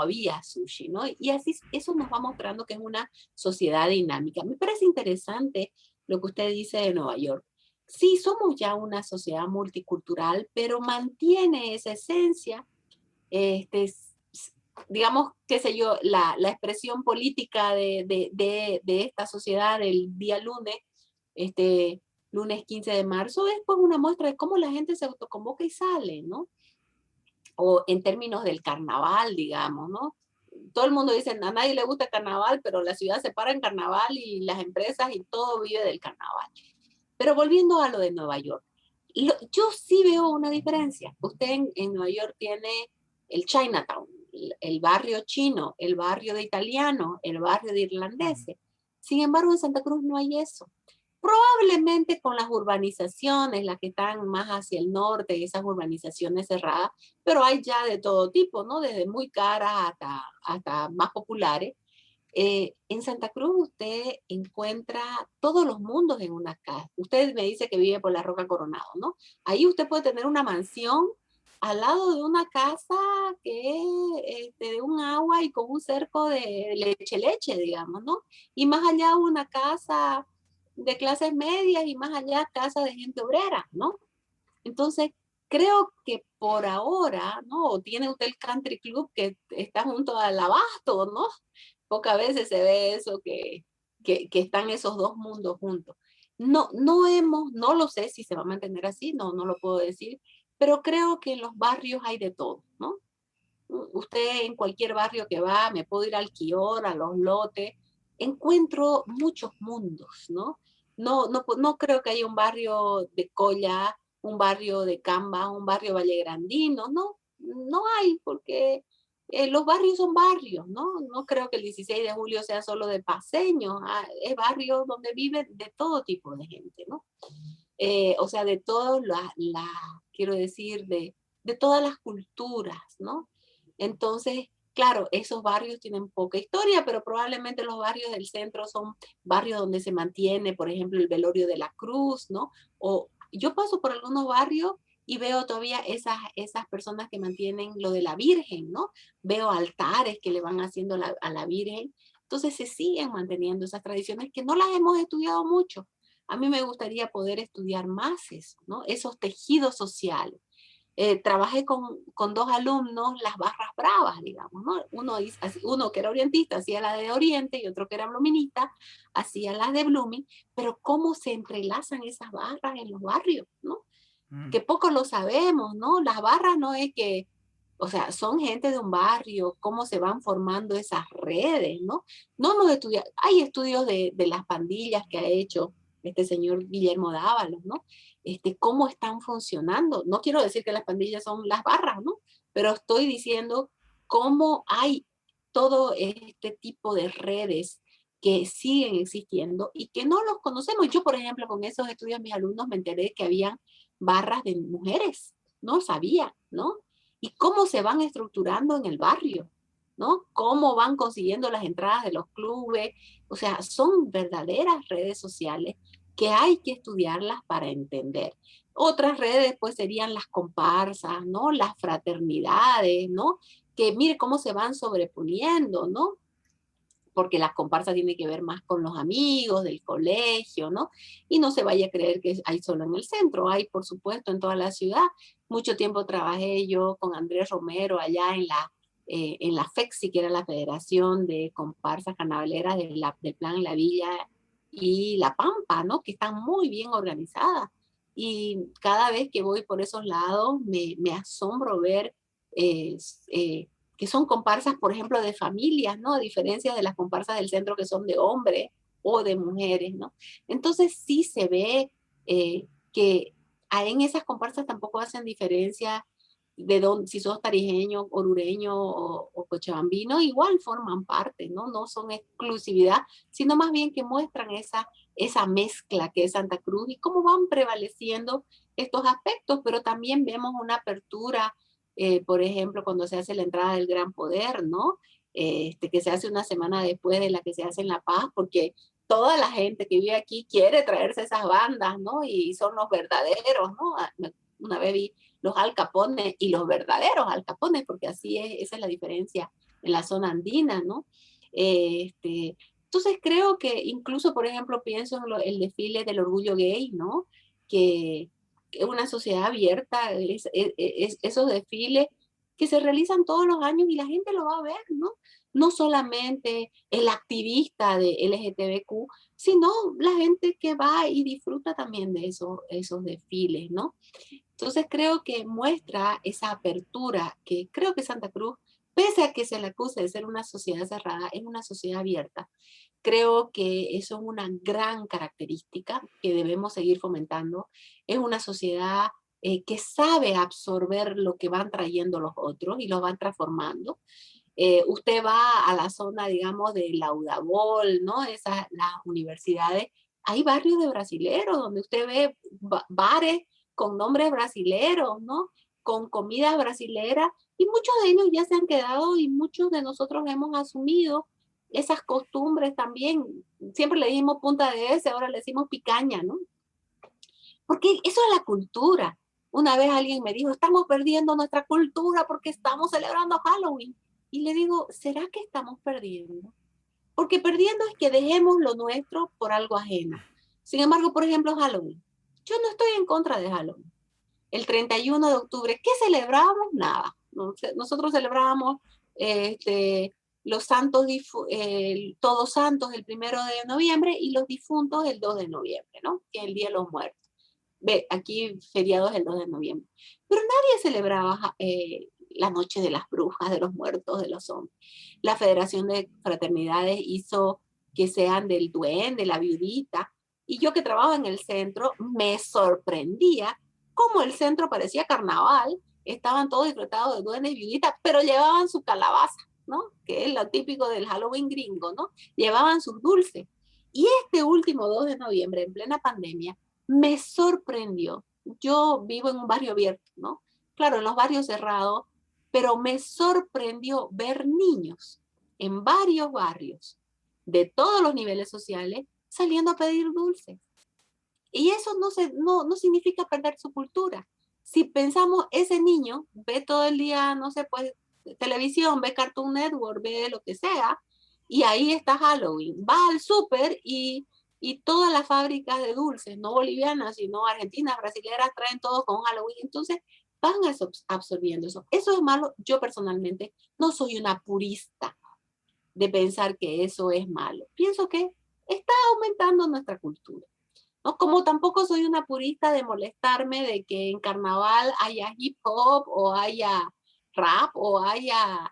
había sushi, ¿no? Y así eso nos va mostrando que es una sociedad dinámica. Me parece interesante lo que usted dice de Nueva York. Sí, somos ya una sociedad multicultural, pero mantiene esa esencia digamos, qué sé yo, la expresión política de esta sociedad del día lunes, este, lunes 15 de marzo, es pues una muestra de cómo la gente se autoconvoca y sale, ¿no? O en términos del carnaval, digamos, ¿no? Todo el mundo dice, a nadie le gusta el carnaval, pero la ciudad se para en carnaval y las empresas y todo vive del carnaval. Pero volviendo a lo de Nueva York, yo sí veo una diferencia. Usted en Nueva York tiene el Chinatown, el barrio chino, el barrio de italiano, el barrio de irlandeses. Sin embargo, en Santa Cruz no hay eso. Probablemente con las urbanizaciones, las que están más hacia el norte, esas urbanizaciones cerradas, pero hay ya de todo tipo, ¿no? Desde muy caras hasta más populares. En Santa Cruz usted encuentra todos los mundos en una casa. Usted me dice que vive por la Roca Coronado, ¿no? Ahí usted puede tener una mansión al lado de una casa que es de un agua y con un cerco de leche, digamos, ¿no? Y más allá una casa de clases medias y más allá casa de gente obrera, ¿no? Entonces, creo que por ahora, ¿no? Tiene usted el country club que está junto al abasto, ¿no? Pocas veces se ve eso que están esos dos mundos juntos. No lo sé si se va a mantener así, no lo puedo decir, pero creo que en los barrios hay de todo, ¿no? Usted en cualquier barrio que va, me puedo ir al Quior, a los lotes, encuentro muchos mundos, ¿no? No creo que haya un barrio de Colla, un barrio de Camba, un barrio vallegrandino, no hay, porque los barrios son barrios, ¿no? No creo que el 16 de julio sea solo de paseños, es barrio donde vive de todo tipo de gente, ¿no? O sea, de todas quiero decir, de todas las culturas, ¿no? Entonces, claro, esos barrios tienen poca historia, pero probablemente los barrios del centro son barrios donde se mantiene, por ejemplo, el velorio de la Cruz, ¿no? O yo paso por algunos barrios y veo todavía esas personas que mantienen lo de la Virgen, ¿no? Veo altares que le van haciendo a la Virgen. Entonces se siguen manteniendo esas tradiciones que no las hemos estudiado mucho. A mí me gustaría poder estudiar más eso, ¿no? Esos tejidos sociales. Trabajé con dos alumnos las barras bravas, digamos, ¿no? Uno que era orientista hacía la de Oriente y otro que era bluminista hacía las de Blooming, pero cómo se entrelazan esas barras en los barrios, ¿no? Mm. Que poco lo sabemos, ¿no? Las barras no es que, o sea, son gente de un barrio, cómo se van formando esas redes, ¿no? No nos estudia, hay estudios de las pandillas que ha hecho este señor Guillermo Dávalos, ¿no? Cómo están funcionando. No quiero decir que las pandillas son las barras, ¿no? Pero estoy diciendo cómo hay todo este tipo de redes que siguen existiendo y que no los conocemos. Yo, por ejemplo, con esos estudios, mis alumnos me enteré que habían barras de mujeres, no sabía, ¿no? Y cómo se van estructurando en el barrio, ¿no? Cómo van consiguiendo las entradas de los clubes, o sea, son verdaderas redes sociales que hay que estudiarlas para entender. Otras redes pues serían las comparsas, ¿no? Las fraternidades, ¿no? Que mire cómo se van sobreponiendo, ¿no? Porque las comparsas tienen que ver más con los amigos del colegio, ¿no? Y no se vaya a creer que hay solo en el centro, hay por supuesto en toda la ciudad. Mucho tiempo trabajé yo con Andrés Romero allá en la FEXI, que era la Federación de Comparsas Carnavaleras del Plan La Villa y La Pampa, ¿no? Que están muy bien organizadas. Y cada vez que voy por esos lados me asombro ver eh, eh, que son comparsas, por ejemplo, de familias, ¿no? A diferencia de las comparsas del centro que son de hombres o de mujeres, ¿no? Entonces sí se ve que en esas comparsas tampoco hacen diferencia de dónde, si sos tarijeño, orureño o cochabambino, igual forman parte, ¿no? No son exclusividad, sino más bien que muestran esa mezcla que es Santa Cruz y cómo van prevaleciendo estos aspectos, pero también vemos una apertura por ejemplo, cuando se hace la entrada del Gran Poder, ¿no? Que se hace una semana después de la que se hace en La Paz, porque toda la gente que vive aquí quiere traerse esas bandas, ¿no? Y son los verdaderos, ¿no? Una vez vi los alcapones y los verdaderos alcapones, porque así es, esa es la diferencia en la zona andina, ¿no? Entonces creo que incluso, por ejemplo, pienso en el desfile del orgullo gay, ¿no? Que, que es una sociedad abierta, esos desfiles que se realizan todos los años y la gente lo va a ver, ¿no? No solamente el activista de LGTBQ, sino la gente que va y disfruta también de esos desfiles, ¿no? Entonces creo que muestra esa apertura que creo que Santa Cruz, pese a que se le acuse de ser una sociedad cerrada, es una sociedad abierta. Creo que eso es una gran característica que debemos seguir fomentando. Es una sociedad que sabe absorber lo que van trayendo los otros y lo van transformando. Usted va a la zona, digamos, de Laudabol, ¿no? Esas, las universidades. Hay barrios de brasileros donde usted ve bares con nombres brasileros, ¿no? Con comida brasilera y muchos de ellos ya se han quedado y muchos de nosotros hemos asumido esas costumbres también. Siempre le dimos punta de ese, ahora le decimos picaña, ¿no? Porque eso es la cultura. Una vez alguien me dijo, estamos perdiendo nuestra cultura porque estamos celebrando Halloween. Y le digo, ¿será que estamos perdiendo? Porque perdiendo es que dejemos lo nuestro por algo ajeno. Sin embargo, por ejemplo, Halloween. Yo no estoy en contra de Halloween. El 31 de octubre, ¿qué celebrábamos? Nada. Nosotros celebrábamos los santos, todos santos el 1 de noviembre y los difuntos el 2 de noviembre, ¿no? Que es el Día de los Muertos. Ve, aquí feriado es el 2 de noviembre. Pero nadie celebraba la noche de las brujas, de los muertos, de los zombies. La Federación de Fraternidades hizo que sean del duende, la viudita. Y yo que trabajo en el centro, me sorprendía cómo el centro parecía carnaval. Estaban todos disfrutados de duendes y viuditas, pero llevaban su calabaza, ¿no? Que es lo típico del Halloween gringo, ¿no? Llevaban sus dulces. Y este último 2 de noviembre, en plena pandemia, me sorprendió. Yo vivo en un barrio abierto, ¿no? Claro, en los barrios cerrados, pero me sorprendió ver niños en varios barrios de todos los niveles sociales saliendo a pedir dulces. Y eso no significa perder su cultura. Si pensamos, ese niño ve todo el día, no sé, pues televisión, ve Cartoon Network, ve lo que sea, y ahí está Halloween. Va al súper y todas las fábricas de dulces, no bolivianas, sino argentinas, brasileñas, traen todo con Halloween. Entonces van absorbiendo eso. Eso es malo. Yo personalmente no soy una purista de pensar que eso es malo. Pienso que está aumentando nuestra cultura. ¿No? Como tampoco soy una purista de molestarme de que en carnaval haya hip hop o haya rap o haya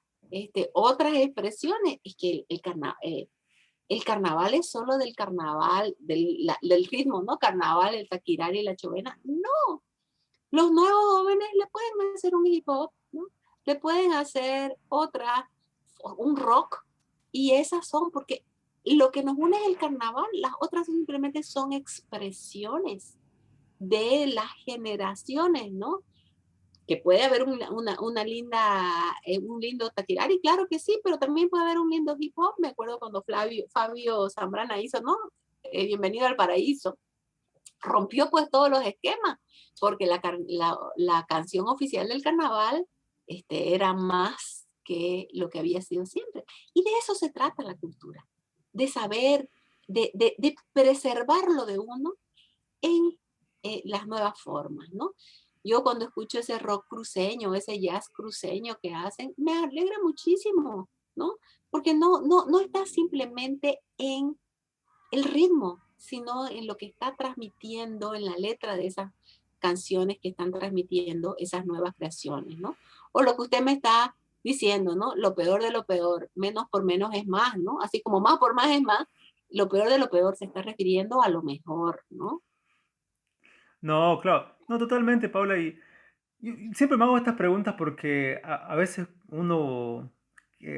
otras expresiones. Es que el carnaval es solo del carnaval, del ritmo, ¿no? Carnaval, el taquirari y la chovena. No, los nuevos jóvenes le pueden hacer un hip hop, ¿no? Le pueden hacer otra, un rock, y esas son, porque lo que nos une es el carnaval, las otras simplemente son expresiones de las generaciones, ¿no? Que puede haber una linda, un lindo taquirari, claro que sí, pero también puede haber un lindo hip hop. Me acuerdo cuando Fabio Zambrana hizo, ¿no? Bienvenido al paraíso. Rompió pues todos los esquemas, porque la canción oficial del carnaval era más que lo que había sido siempre. Y de eso se trata la cultura, de saber, de preservar lo de uno en las nuevas formas, ¿no? Yo cuando escucho ese rock cruceño, ese jazz cruceño que hacen, me alegra muchísimo, ¿no? Porque no está simplemente en el ritmo, sino en lo que está transmitiendo, en la letra de esas canciones que están transmitiendo esas nuevas creaciones, ¿no? O lo que usted me está diciendo, ¿no? Lo peor de lo peor, menos por menos es más, ¿no? Así como más por más es más, lo peor de lo peor se está refiriendo a lo mejor, ¿no? No, claro. No, totalmente, Paula. Y siempre me hago estas preguntas porque a veces uno,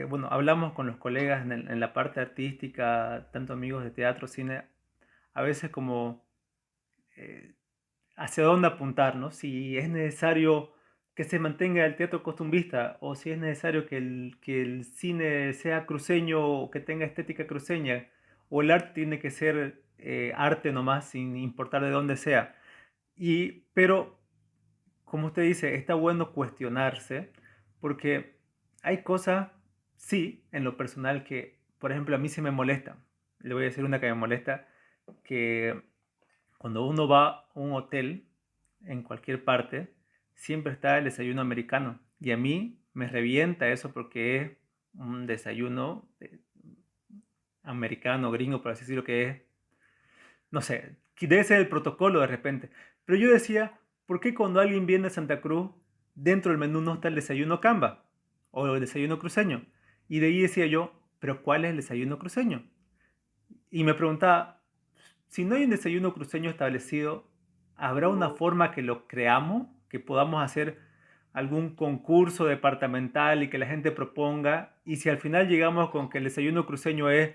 bueno, hablamos con los colegas en la parte artística, tanto amigos de teatro, cine, a veces como eh, hacia dónde apuntar, ¿no? Si es necesario que se mantenga el teatro costumbrista o si es necesario que el cine sea cruceño o que tenga estética cruceña o el arte tiene que ser arte nomás sin importar de dónde sea. Pero, como usted dice, está bueno cuestionarse porque hay cosas, sí, en lo personal que, por ejemplo, a mí se me molesta. Le voy a decir una que me molesta, que cuando uno va a un hotel en cualquier parte, siempre está el desayuno americano. Y a mí me revienta eso porque es un desayuno americano, gringo, por así decirlo, que es, no sé, que debe ser el protocolo de repente. Pero yo decía, ¿por qué cuando alguien viene a Santa Cruz, dentro del menú no está el desayuno Camba o el desayuno cruceño? Y de ahí decía yo, ¿pero cuál es el desayuno cruceño? Y me preguntaba, si no hay un desayuno cruceño establecido, ¿habrá una forma que lo creamos, que podamos hacer algún concurso departamental y que la gente proponga? Y si al final llegamos con que el desayuno cruceño es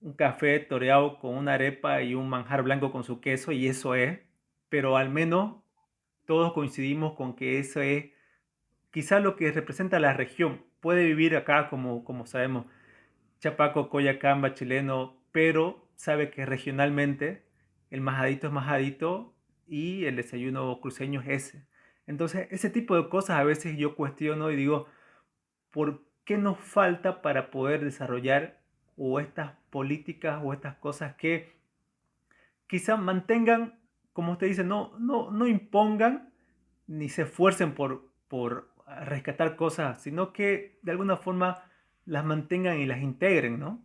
un café toreado con una arepa y un manjar blanco con su queso, y eso es, pero al menos todos coincidimos con que eso es quizá lo que representa la región. Puede vivir acá, como sabemos, Chapaco, Coyacamba, chileno, pero sabe que regionalmente el majadito es majadito y el desayuno cruceño es ese. Entonces, ese tipo de cosas a veces yo cuestiono y digo, ¿por qué nos falta para poder desarrollar o estas políticas o estas cosas que quizá mantengan, como usted dice, no impongan ni se esfuercen por rescatar cosas, sino que de alguna forma las mantengan y las integren, ¿no?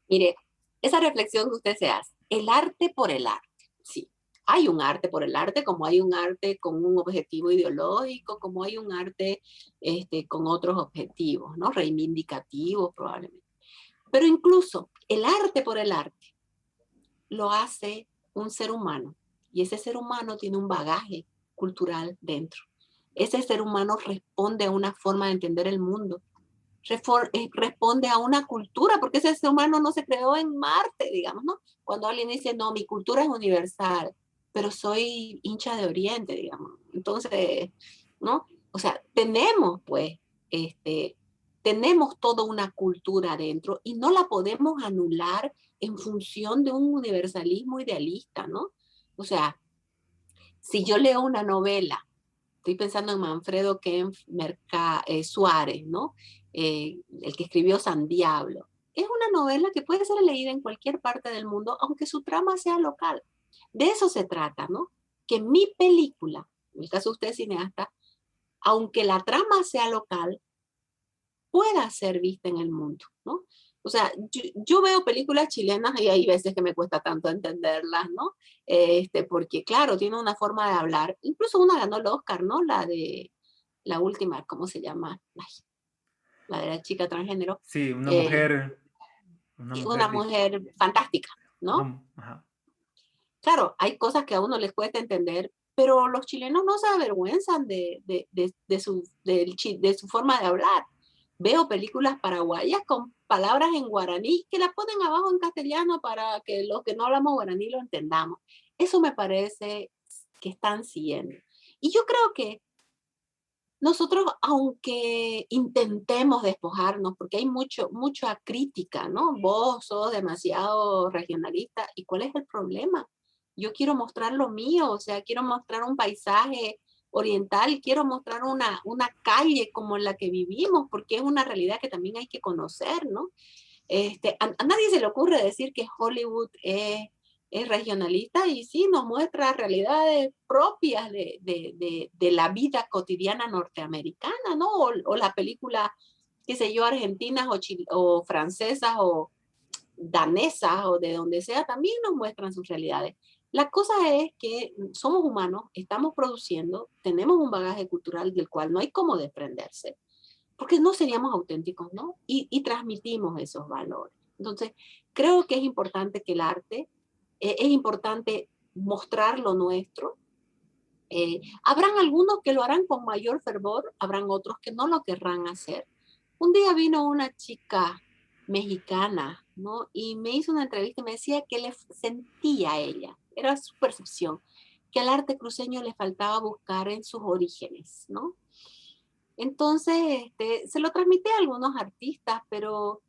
Mire, esa reflexión que usted se hace, el arte por el arte, sí. Hay un arte por el arte, como hay un arte con un objetivo ideológico, como hay un arte con otros objetivos, ¿no? Reivindicativos probablemente. Pero incluso el arte por el arte lo hace un ser humano y ese ser humano tiene un bagaje cultural dentro. Ese ser humano responde a una forma de entender el mundo, responde a una cultura, porque ese ser humano no se creó en Marte, digamos, ¿no? Cuando alguien dice, no, mi cultura es universal, pero soy hincha de Oriente, digamos. Entonces, ¿no? O sea, tenemos, pues, este, tenemos toda una cultura adentro y no la podemos anular en función de un universalismo idealista, ¿no? O sea, si yo leo una novela, estoy pensando en Manfredo Kempf Suárez, ¿no? El que escribió San Diablo. Es una novela que puede ser leída en cualquier parte del mundo, aunque su trama sea local. De eso se trata, ¿no? Que mi película, en el caso de usted cineasta, aunque la trama sea local, pueda ser vista en el mundo, ¿no? O sea, yo veo películas chilenas y hay veces que me cuesta tanto entenderlas, ¿no? Porque claro, tiene una forma de hablar. Incluso una ganó el Oscar, ¿no? La de la última, ¿cómo se llama? Ay, la de la chica transgénero. Sí, Eh, una una mujer, mujer fantástica, ¿no? ajá. Claro, hay cosas que a uno les cuesta entender, pero los chilenos no se avergüenzan de su forma de hablar. Veo películas paraguayas con palabras en guaraní que las ponen abajo en castellano para que los que no hablamos guaraní lo entendamos. Eso me parece que están siguiendo. Y yo creo que nosotros, aunque intentemos despojarnos, porque hay mucha crítica, ¿no? Vos sos demasiado regionalista. ¿Y cuál es el problema? Yo quiero mostrar lo mío, o sea, quiero mostrar un paisaje oriental, quiero mostrar una calle como la que vivimos, porque es una realidad que también hay que conocer, ¿no? A nadie se le ocurre decir que Hollywood es regionalista y sí nos muestra realidades propias de la vida cotidiana norteamericana, ¿no? O la película, qué sé yo, argentinas o francesas o danesas o de donde sea, también nos muestran sus realidades. La cosa es que somos humanos, estamos produciendo, tenemos un bagaje cultural del cual no hay cómo desprenderse porque no seríamos auténticos, ¿no? Y transmitimos esos valores. Entonces, creo que es importante que el arte, es importante mostrar lo nuestro. Habrán algunos que lo harán con mayor fervor, habrán otros que no lo querrán hacer. Un día vino una chica mexicana, ¿no? Y me hizo una entrevista y me decía que le sentía a ella, era su percepción, que al arte cruceño le faltaba buscar en sus orígenes, ¿no? Entonces, se lo transmití a algunos artistas, pero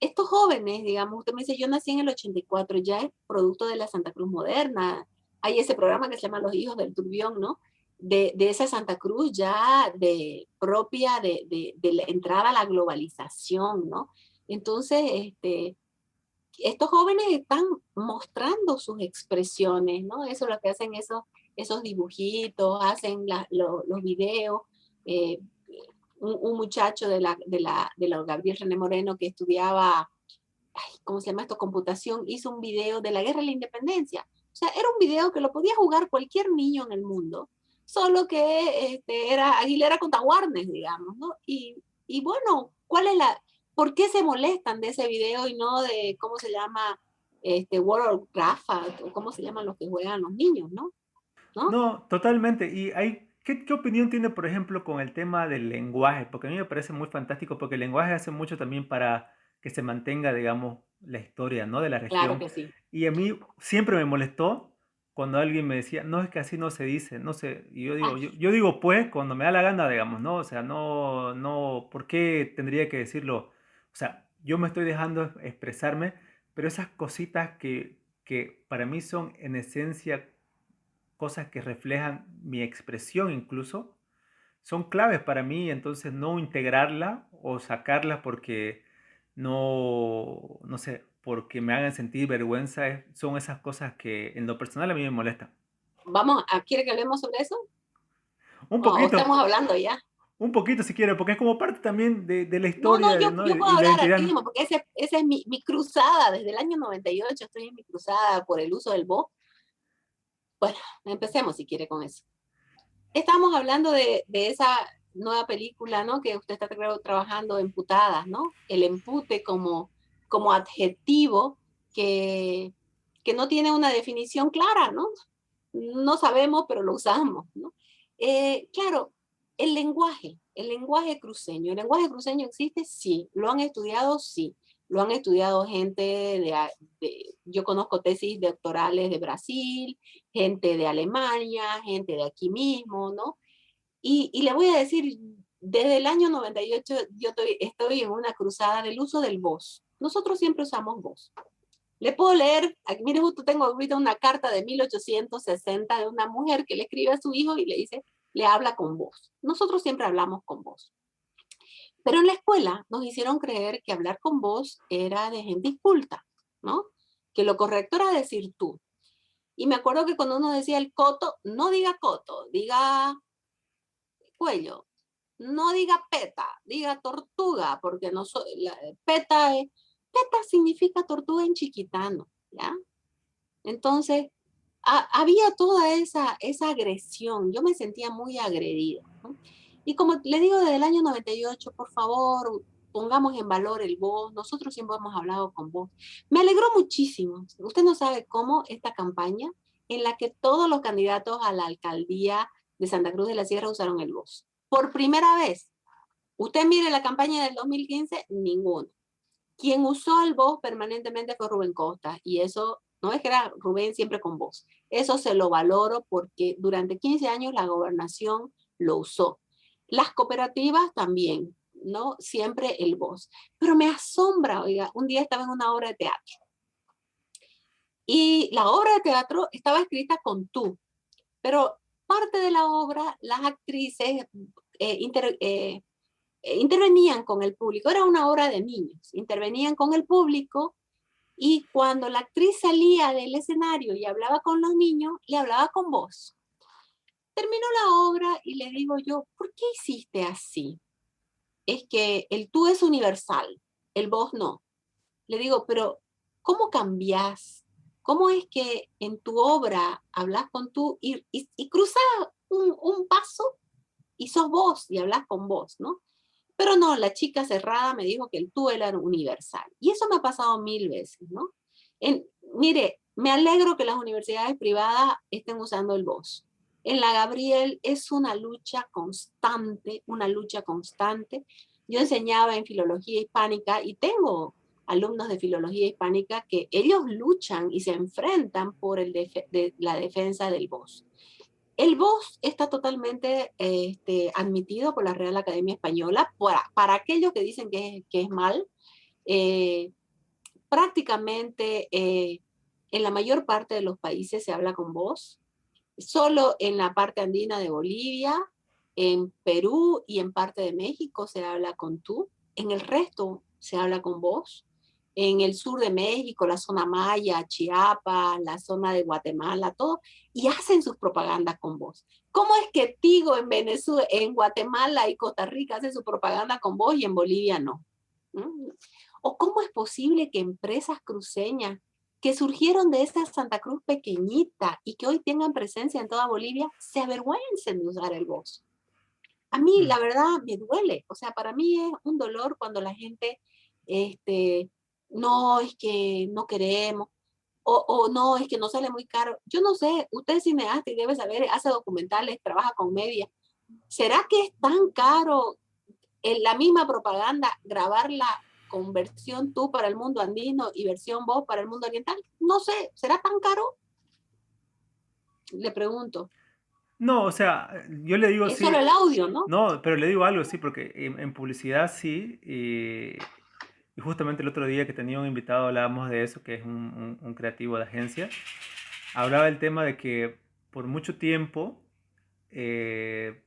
estos jóvenes, digamos, usted me dice, yo nací en el 84, ya es producto de la Santa Cruz moderna. Hay ese programa que se llama Los Hijos del Turbión, ¿no? De esa Santa Cruz ya propia de la entrada a la globalización, ¿no? Entonces, estos jóvenes están mostrando sus expresiones, ¿no? Eso es lo que hacen esos dibujitos, hacen los videos. eh, un muchacho de la Gabriel René Moreno que estudiaba, ay, ¿cómo se llama esto? Computación, hizo un video de la Guerra de la Independencia. O sea, era un video que lo podía jugar cualquier niño en el mundo, solo que era Aguilera contra Warnes, digamos, ¿no? Y bueno, ¿por qué se molestan de ese video y no de, ¿cómo se llama? World of Warcraft, o cómo se llaman los que juegan los niños, ¿no? ¿No? No, totalmente. Y ¿qué opinión tiene, por ejemplo, con el tema del lenguaje? Porque a mí me parece muy fantástico, porque el lenguaje hace mucho también para que se mantenga, digamos, la historia, ¿no? De la Claro región. que sí. Y a mí siempre me molestó cuando alguien me decía, no, es que así no se dice, no sé. Y yo digo, Ay, yo digo pues, cuando me da la gana, digamos, ¿no? O sea, no, no, ¿por qué tendría que decirlo? O sea, yo me estoy dejando expresarme, pero esas cositas que para mí son en esencia cosas que reflejan mi expresión incluso, son claves para mí, entonces no integrarla o sacarla porque no, no sé, porque me hagan sentir vergüenza, son esas cosas que en lo personal a mí me molestan. ¿quiere que hablemos sobre eso? Un O poquito, estamos hablando ya. un poquito si quiere, porque es como parte también de la No, no, historia, yo, ¿no? yo puedo Y la hablar identidad. rapidísimo, porque esa es mi cruzada. Desde el año 98 estoy en mi cruzada por el uso del voz. Bueno, empecemos si quiere con eso. Estamos hablando de esa nueva película, ¿no? Que usted está trabajando en Putadas, ¿no? El empute como adjetivo que, que no tiene una definición clara, ¿no? No sabemos, pero lo usamos, ¿no? Claro, el lenguaje cruceño existe, sí, lo han estudiado, sí, lo han estudiado gente yo conozco tesis doctorales de Brasil, gente de Alemania, gente de aquí mismo, ¿no? Y le voy a decir, desde el año 98 yo estoy en una cruzada del uso del vos. Nosotros siempre usamos vos. Le puedo leer, mire, justo tengo ahorita una carta de 1860 de una mujer que le escribe a su hijo y le dice, le habla con vos. Nosotros siempre hablamos con vos. Pero en la escuela nos hicieron creer que hablar con vos era de gente inculta, ¿no? Que lo correcto era decir tú. Y me acuerdo que cuando uno decía el coto, no diga coto, diga cuello, no diga peta, diga tortuga, porque no soy, peta significa tortuga en chiquitano, ¿ya? Entonces, había toda esa agresión, yo me sentía muy agredida, ¿no? Y como le digo, desde el año 98, por favor, pongamos en valor el voz, nosotros siempre hemos hablado con vos. Me alegró muchísimo, usted no sabe cómo esta campaña en la que todos los candidatos a la alcaldía de Santa Cruz de la Sierra usaron el voz. Por primera vez, usted mire la campaña del 2015, ninguno. Quien usó el voz permanentemente fue Rubén Costa, y eso no es que era Rubén siempre con voz, eso se lo valoro porque durante 15 años la gobernación lo usó. Las cooperativas también, ¿no? Siempre el voz. Pero me asombra, oiga, un día estaba en una obra de teatro y la obra de teatro estaba escrita con tú, pero parte de la obra, las actrices intervenían con el público, era una obra de niños, intervenían con el público. Y cuando la actriz salía del escenario y hablaba con los niños, le hablaba con voz. Terminó la obra y le digo yo, ¿por qué hiciste así? Es que el tú es universal, el vos no. Le digo, pero ¿cómo cambias? ¿Cómo es que en tu obra hablas con tú y cruzas un paso y sos vos y hablas con vos, ¿no? Pero no, la chica cerrada me dijo que el tú era universal. Y eso me ha pasado mil veces, ¿no? Mire, me alegro que las universidades privadas estén usando el voz. En la Gabriel es una lucha constante, una lucha constante. Yo enseñaba en filología hispánica y tengo alumnos de filología hispánica que ellos luchan y se enfrentan por la defensa del voz. El voz está totalmente admitido por la Real Academia Española para aquellos que dicen que es mal. Eh, prácticamente en la mayor parte de los países se habla con voz. Solo en la parte andina de Bolivia, en Perú y en parte de México se habla con tú. En el resto se habla con voz. en el sur de México, la zona Maya, Chiapas, la zona de Guatemala, todo, y hacen sus propagandas con vos. ¿Cómo es que Tigo en Venezuela, en Guatemala y Costa Rica hace su propaganda con vos y en Bolivia no? ¿Mm? ¿O cómo es posible que empresas cruceñas que surgieron de esa Santa Cruz pequeñita y que hoy tengan presencia en toda Bolivia se avergüencen de usar el voz? A mí, Mm. la verdad, me duele. O sea, para mí es un dolor cuando la gente, este, no, es que no queremos, o no, es que no sale muy caro. Yo no sé, usted es cineasta y debe saber, hace documentales, trabaja con media. ¿Será que es tan caro en la misma propaganda grabarla con versión tú para el mundo andino y versión vos para el mundo oriental? No sé, ¿será tan caro? Le pregunto. No, o sea, yo le digo Es solo sí, el audio, ¿no? no, pero le digo algo, sí, porque en publicidad sí, y justamente el otro día que tenía un invitado hablábamos de eso, que es un creativo de agencia, hablaba del tema de que por mucho tiempo eh,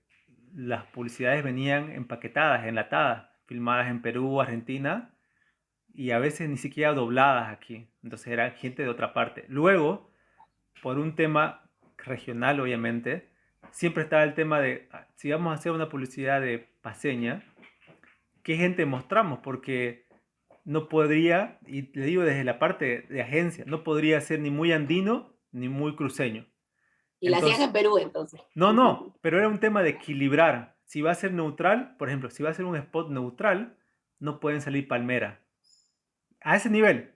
las publicidades venían empaquetadas, enlatadas, filmadas en Perú, Argentina, y a veces ni siquiera dobladas aquí, entonces era gente de otra parte. Luego, por un tema regional, obviamente, siempre estaba el tema de, si vamos a hacer una publicidad de paseña, ¿qué gente mostramos? Porque no podría, y le digo desde la parte de agencia, no podría ser ni muy andino ni muy cruceño. Y la hacían Entonces, en Perú, entonces. no, pero era un tema de equilibrar. Si va a ser neutral, por ejemplo, si va a ser un spot neutral, no pueden salir palmera. A ese nivel.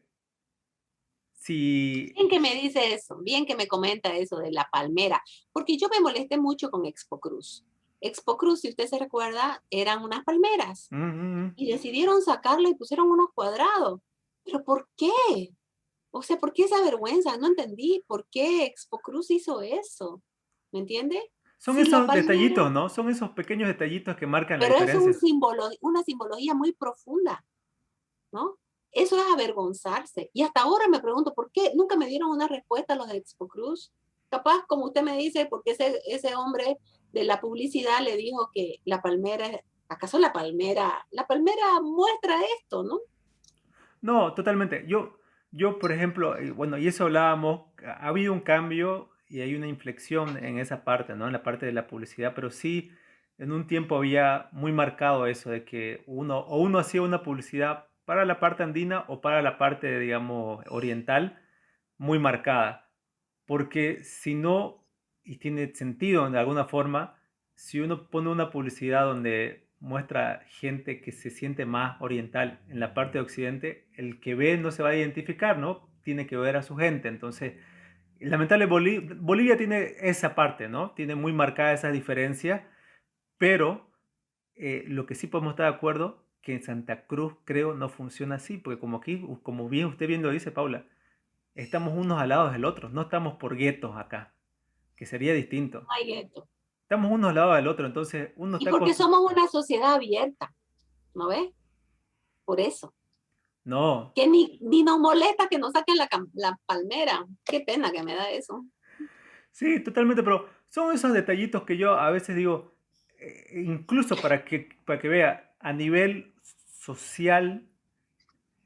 Si... Bien que me dice eso, bien que me comenta eso de la palmera, porque yo me molesté mucho con Expo Cruz. Expo Cruz, si usted se recuerda, eran unas palmeras Mm, mm, mm. y decidieron sacarla y pusieron unos cuadrados. ¿Pero por qué? O sea, ¿por qué esa vergüenza? No entendí por qué Expo Cruz hizo eso. ¿Me entiende? Son Si la esos palmera, detallitos, ¿no? Son esos pequeños detallitos que marcan la pero es un diferencia. símbolo, una simbología muy profunda, ¿no? Eso es avergonzarse. Y hasta ahora me pregunto, ¿por qué nunca me dieron una respuesta a los de Expo Cruz? Capaz, como usted me dice, porque ese hombre de la publicidad le dijo que la palmera, ¿acaso la palmera muestra esto, ¿no? No, totalmente. Yo, por ejemplo, bueno, y eso hablábamos, ha habido un cambio y hay una inflexión en esa parte, ¿no? En la parte de la publicidad, pero sí, en un tiempo había muy marcado eso de que uno hacía una publicidad para la parte andina o para la parte, digamos, oriental, muy marcada. Porque si no, y tiene sentido de alguna forma, si uno pone una publicidad donde muestra gente que se siente más oriental en la parte de Occidente, el que ve no se va a identificar, ¿no? Tiene que ver a su gente. Entonces, lamentable, Bolivia tiene esa parte, ¿no? Tiene muy marcada esa diferencia, pero lo que sí podemos estar de acuerdo, que en Santa Cruz creo no funciona así, porque como aquí, como bien usted bien lo dice, Paula, estamos unos al lado del otro, no estamos por guetos acá, que sería distinto. Ay, esto. Estamos unos al lado del otro, entonces uno Y está porque con... somos una sociedad abierta, ¿no ves? Por eso. No, Que ni nos molesta que nos saquen la palmera. Qué pena que me da eso. sí, totalmente, pero son esos detallitos que yo a veces digo, incluso para que vea, a nivel social,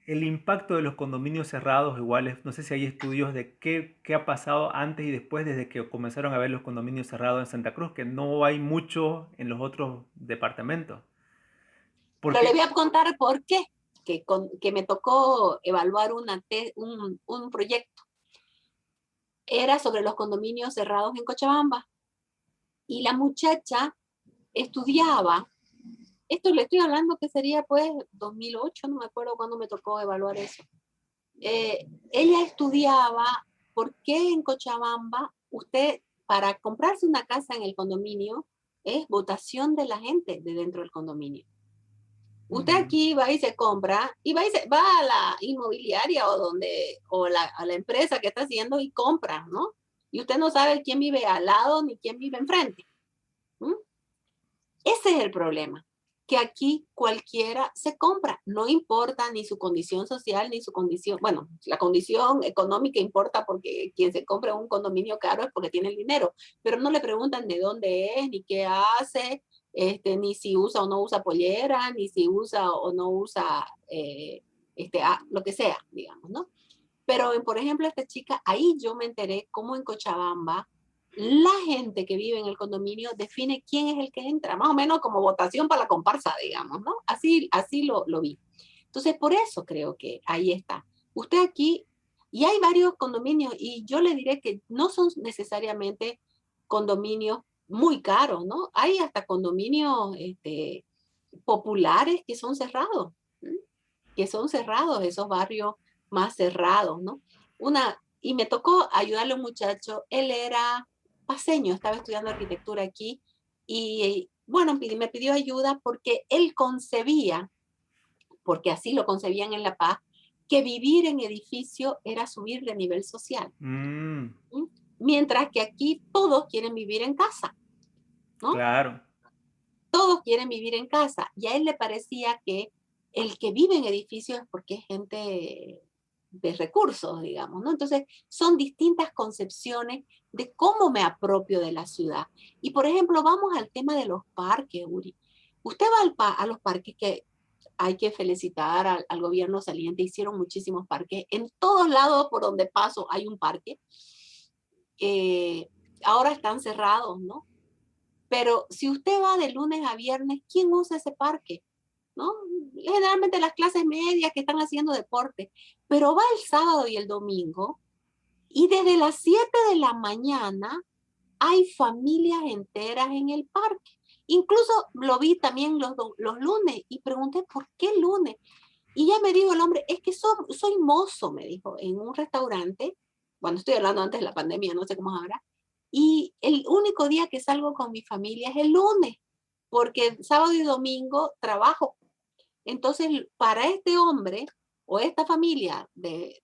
el impacto de los condominios cerrados, iguales, no sé si hay estudios de qué ha pasado antes y después desde que comenzaron a ver los condominios cerrados en Santa Cruz, que no hay mucho en los otros departamentos. Pero le Porque... voy a contar por qué. Que me tocó evaluar un proyecto. Era sobre los condominios cerrados en Cochabamba. Y la muchacha estudiaba, esto le estoy hablando que sería pues 2008, no me acuerdo cuándo me tocó evaluar eso. Ella estudiaba por qué en Cochabamba usted, para comprarse una casa en el condominio, es votación de la gente de dentro del condominio. Usted Mm, aquí va y se compra, y va a la inmobiliaria a la empresa que está haciendo y compra, ¿no? Y usted no sabe quién vive al lado ni quién vive enfrente. ¿Mm? Ese es el problema, que aquí cualquiera se compra, no importa ni su condición social ni su condición, bueno, la condición económica importa porque quien se compra un condominio caro es porque tiene el dinero, pero no le preguntan de dónde es, ni qué hace, ni si usa o no usa pollera, ni si usa o no usa lo que sea, digamos, ¿no? Pero, por ejemplo, esta chica, ahí yo me enteré cómo en Cochabamba la gente que vive en el condominio define quién es el que entra, más o menos como votación para la comparsa, digamos, ¿no? Así lo vi. Entonces, por eso creo que ahí está. Usted aquí, y hay varios condominios, y yo le diré que no son necesariamente condominios muy caros, ¿no? Hay hasta condominios populares que son cerrados, ¿m? Que son cerrados, esos barrios más cerrados, ¿no? Y me tocó ayudarle a un muchacho, él era paseño, estaba estudiando arquitectura aquí, y bueno, me pidió ayuda porque él concebía, porque así lo concebían en La Paz, que vivir en edificio era subir de nivel social. Mm, ¿M? Mientras que aquí todos quieren vivir en casa, ¿no? claro. Todos quieren vivir en casa. Y a él le parecía que el que vive en edificios es porque es gente de recursos, digamos, ¿no? Entonces, son distintas concepciones de cómo me apropio de la ciudad. Y, por ejemplo, vamos al tema de los parques, Uri. Usted va a los parques, que hay que felicitar al gobierno saliente, hicieron muchísimos parques. En todos lados por donde paso hay un parque. Eh, Ahora están cerrados, ¿no? Pero si usted va de lunes a viernes, ¿quién usa ese parque? ¿No? Generalmente las clases medias que están haciendo deporte, pero va el sábado y el domingo y desde las 7 de la mañana hay familias enteras en el parque. Incluso lo vi también los lunes y pregunté, ¿por qué lunes? Y ya me dijo el hombre, es que soy mozo, me dijo, en un restaurante, cuando estoy hablando antes de la pandemia, no sé cómo es ahora, y el único día que salgo con mi familia es el lunes, porque sábado y domingo trabajo. Entonces, para este hombre o esta familia de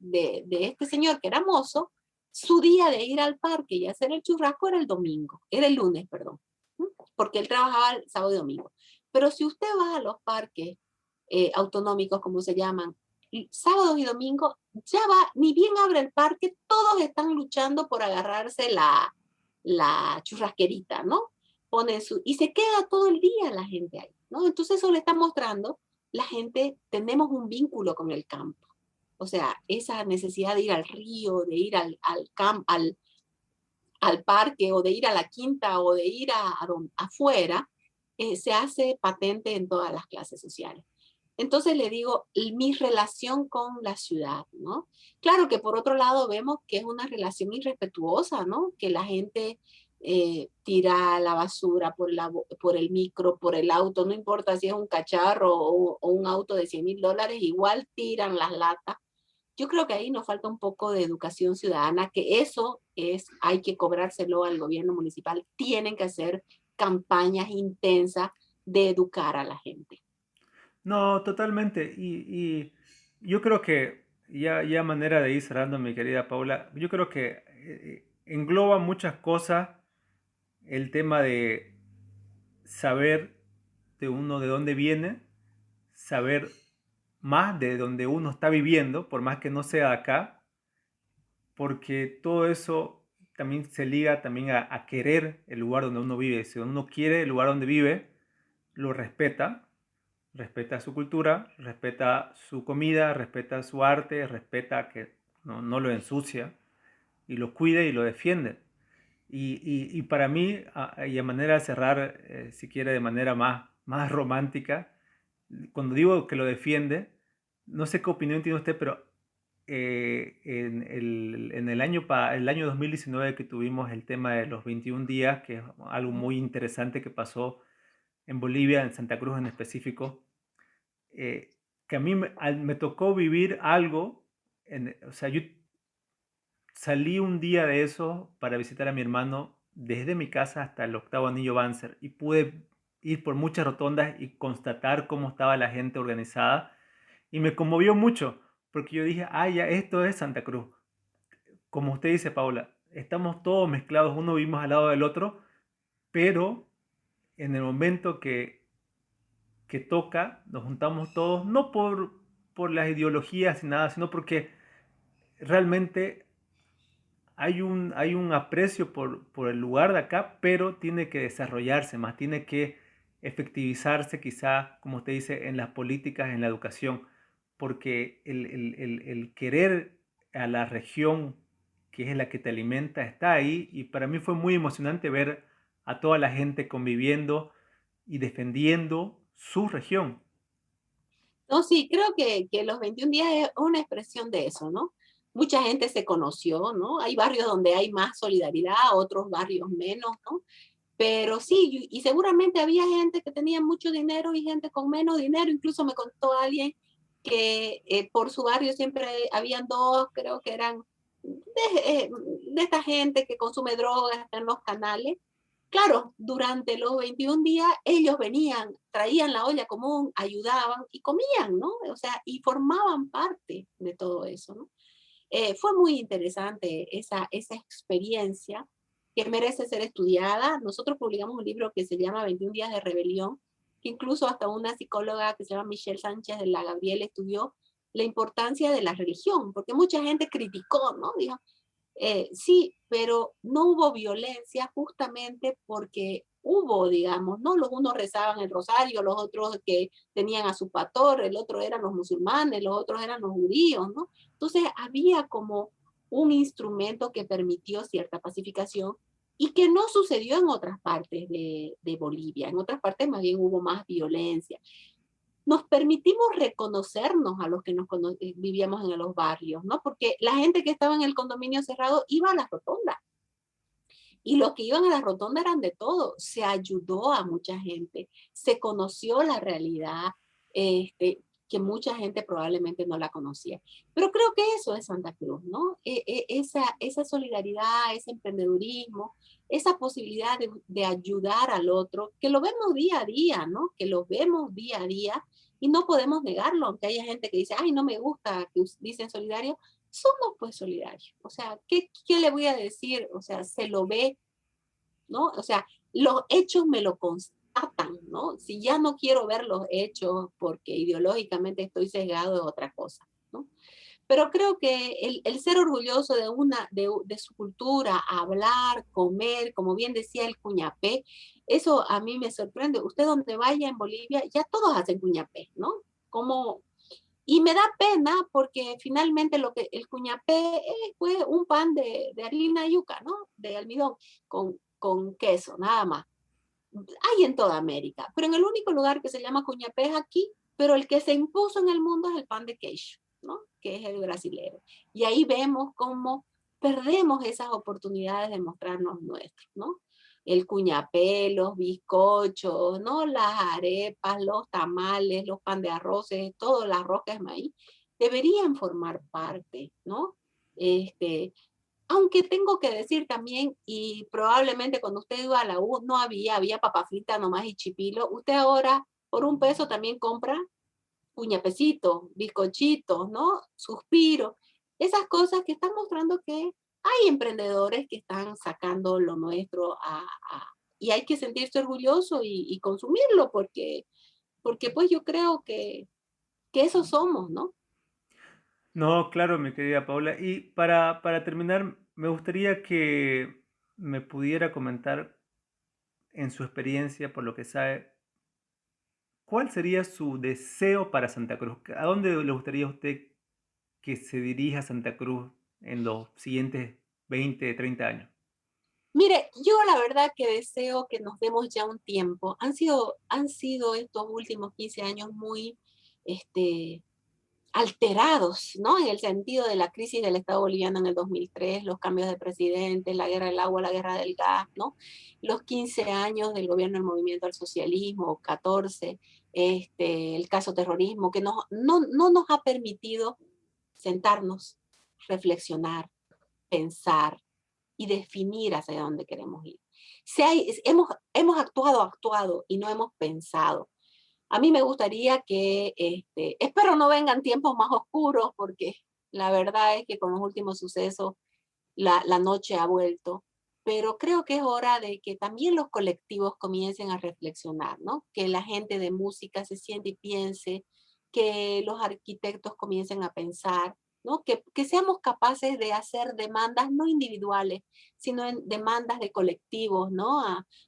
este señor que era mozo, su día de ir al parque y hacer el churrasco era el domingo, era el lunes, perdón, porque él trabajaba el sábado y domingo. Pero si usted va a los parques autonómicos, como se llaman, y sábados y domingos, ya va, ni bien abre el parque, todos están luchando por agarrarse la churrasquerita, ¿no? Y se queda todo el día la gente ahí, ¿no? Entonces eso le está mostrando, la gente tenemos un vínculo con el campo. O sea, esa necesidad de ir al río, de ir al parque o de ir a la quinta o de ir afuera, se hace patente en todas las clases sociales. Entonces le digo, mi relación con la ciudad, ¿no? Claro que por otro lado vemos que es una relación irrespetuosa, ¿no? Que la gente tira la basura por el micro, por el auto, no importa si es un cacharro o un auto de $100,000, igual tiran las latas. Yo creo que ahí nos falta un poco de educación ciudadana, que eso hay que cobrárselo al gobierno municipal. Tienen que hacer campañas intensas de educar a la gente. No, totalmente. Y yo creo que ya manera de ir cerrando, mi querida Paula, yo creo que engloba muchas cosas el tema de saber de uno de dónde viene, saber más de donde uno está viviendo, por más que no sea de acá, porque todo eso también se liga también a querer el lugar donde uno vive. Si uno quiere el lugar donde vive, lo respeta, respeta su cultura, respeta su comida, respeta su arte, respeta que no lo ensucia y lo cuida y lo defiende. Y para mí, y a manera de cerrar, si quiere de manera más romántica, cuando digo que lo defiende, no sé qué opinión tiene usted, pero en el año 2019 que tuvimos el tema de los 21 días, que es algo muy interesante que pasó en Bolivia, en Santa Cruz en específico, que a mí me tocó vivir algo, o sea, yo salí un día de eso para visitar a mi hermano desde mi casa hasta el octavo anillo Banzer y pude ir por muchas rotondas y constatar cómo estaba la gente organizada y me conmovió mucho porque yo dije, ah, ya, esto es Santa Cruz. Como usted dice, Paula, estamos todos mezclados, uno vivimos al lado del otro, pero en el momento que toca, nos juntamos todos, no por las ideologías y nada, sino porque realmente hay un aprecio por el lugar de acá, pero tiene que desarrollarse más, tiene que efectivizarse quizá, como usted dice, en las políticas, en la educación, porque el querer a la región, que es la que te alimenta, está ahí, y para mí fue muy emocionante ver a toda la gente conviviendo y defendiendo su región. No, sí, creo que los 21 días es una expresión de eso, ¿no? Mucha gente se conoció, ¿no? Hay barrios donde hay más solidaridad, otros barrios menos, ¿no? Pero sí, y seguramente había gente que tenía mucho dinero y gente con menos dinero. Incluso me contó alguien que por su barrio siempre habían dos, creo que eran de esta gente que consume drogas en los canales. Claro, durante los 21 días ellos venían, traían la olla común, ayudaban y comían, ¿no? O sea, y formaban parte de todo eso, ¿no? Fue muy interesante esa experiencia que merece ser estudiada. Nosotros publicamos un libro que se llama 21 días de rebelión, que incluso hasta una psicóloga que se llama Michelle Sánchez de la Gabriel estudió la importancia de la religión, porque mucha gente criticó, ¿no? Dijo, sí, pero no hubo violencia justamente porque hubo, digamos, ¿no? Los unos rezaban el rosario, los otros que tenían a su pastor, el otro eran los musulmanes, los otros eran los judíos, ¿no? Entonces había como un instrumento que permitió cierta pacificación y que no sucedió en otras partes de Bolivia. En otras partes más bien hubo más violencia. Nos permitimos reconocernos a los que vivíamos en los barrios, ¿no? Porque la gente que estaba en el condominio cerrado iba a la rotonda y los que iban a la rotonda eran de todo. Se ayudó a mucha gente, se conoció la realidad, que mucha gente probablemente no la conocía. Pero creo que eso es Santa Cruz, ¿no? Esa solidaridad, ese emprendedurismo, esa posibilidad de ayudar al otro, que lo vemos día a día, ¿no? Que lo vemos día a día y no podemos negarlo, aunque haya gente que dice, ay, no me gusta que dicen solidario, somos pues solidarios. O sea, ¿qué le voy a decir? O sea, se lo ve, ¿no? O sea, los hechos me lo constatan, ¿no? Si ya no quiero ver los hechos porque ideológicamente estoy sesgado es otra cosa, ¿no? Pero creo que el ser orgulloso de su cultura, hablar, comer, como bien decía el cuñapé, eso a mí me sorprende. Usted donde vaya en Bolivia, ya todos hacen cuñapé, ¿no? Como, y me da pena porque finalmente lo que el cuñapé fue un pan de harina y yuca, ¿no? De almidón con queso, nada más. Hay en toda América, pero en el único lugar que se llama cuñapé es aquí, pero el que se impuso en el mundo es el pan de queijo, ¿no? Que es el brasilero. Y ahí vemos cómo perdemos esas oportunidades de mostrarnos nuestros, ¿no? El cuñapé, los bizcochos, ¿no? Las arepas, los tamales, los pan de arroces, todo las roscas de maíz, deberían formar parte, ¿no? Aunque tengo que decir también, y probablemente cuando usted iba a la U no había papa frita nomás y chipilo, usted ahora por un peso también compra puñapecitos, bizcochitos, ¿no? Suspiro, esas cosas que están mostrando que hay emprendedores que están sacando lo nuestro y hay que sentirse orgulloso y consumirlo porque pues yo creo que eso somos, ¿no? No, claro, mi querida Paula. Y para terminar, me gustaría que me pudiera comentar en su experiencia, por lo que sabe, ¿cuál sería su deseo para Santa Cruz? ¿A dónde le gustaría a usted que se dirija Santa Cruz en los siguientes 20, 30 años? Mire, yo la verdad que deseo que nos demos ya un tiempo. Han sido estos últimos 15 años muy este, alterados, ¿no? En el sentido de la crisis del Estado boliviano en el 2003, los cambios de presidente, la guerra del agua, la guerra del gas, ¿no? Los 15 años del gobierno del movimiento al socialismo, 14, el caso terrorismo, que no nos ha permitido sentarnos, reflexionar, pensar, y definir hacia dónde queremos ir. Hemos actuado y no hemos pensado. A mí me gustaría que, espero no vengan tiempos más oscuros, porque la verdad es que con los últimos sucesos la noche ha vuelto, pero creo que es hora de que también los colectivos comiencen a reflexionar, ¿no? Que la gente de música se siente y piense, que los arquitectos comiencen a pensar, ¿no? Que seamos capaces de hacer demandas no individuales, sino en demandas de colectivos, ¿no?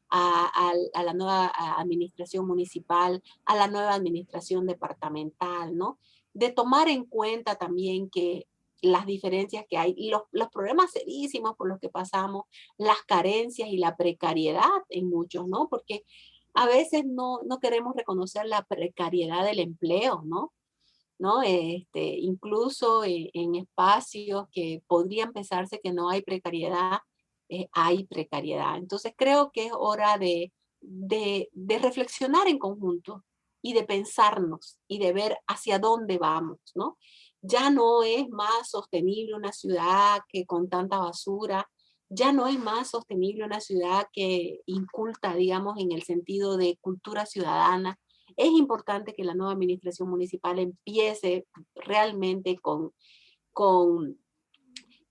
A la nueva administración municipal, a la nueva administración departamental, ¿no? de tomar en cuenta también que las diferencias que hay y los problemas serísimos por los que pasamos, las carencias y la precariedad en muchos, ¿no? Porque a veces no queremos reconocer la precariedad del empleo, ¿no? ¿No? Incluso en espacios que podrían pensarse que no hay precariedad, hay precariedad. Entonces creo que es hora de reflexionar en conjunto y de pensarnos y de ver hacia dónde vamos, ¿no? Ya no es más sostenible una ciudad que con tanta basura, ya no es más sostenible una ciudad que inculta, digamos, en el sentido de cultura ciudadana. Es importante que la nueva administración municipal empiece realmente con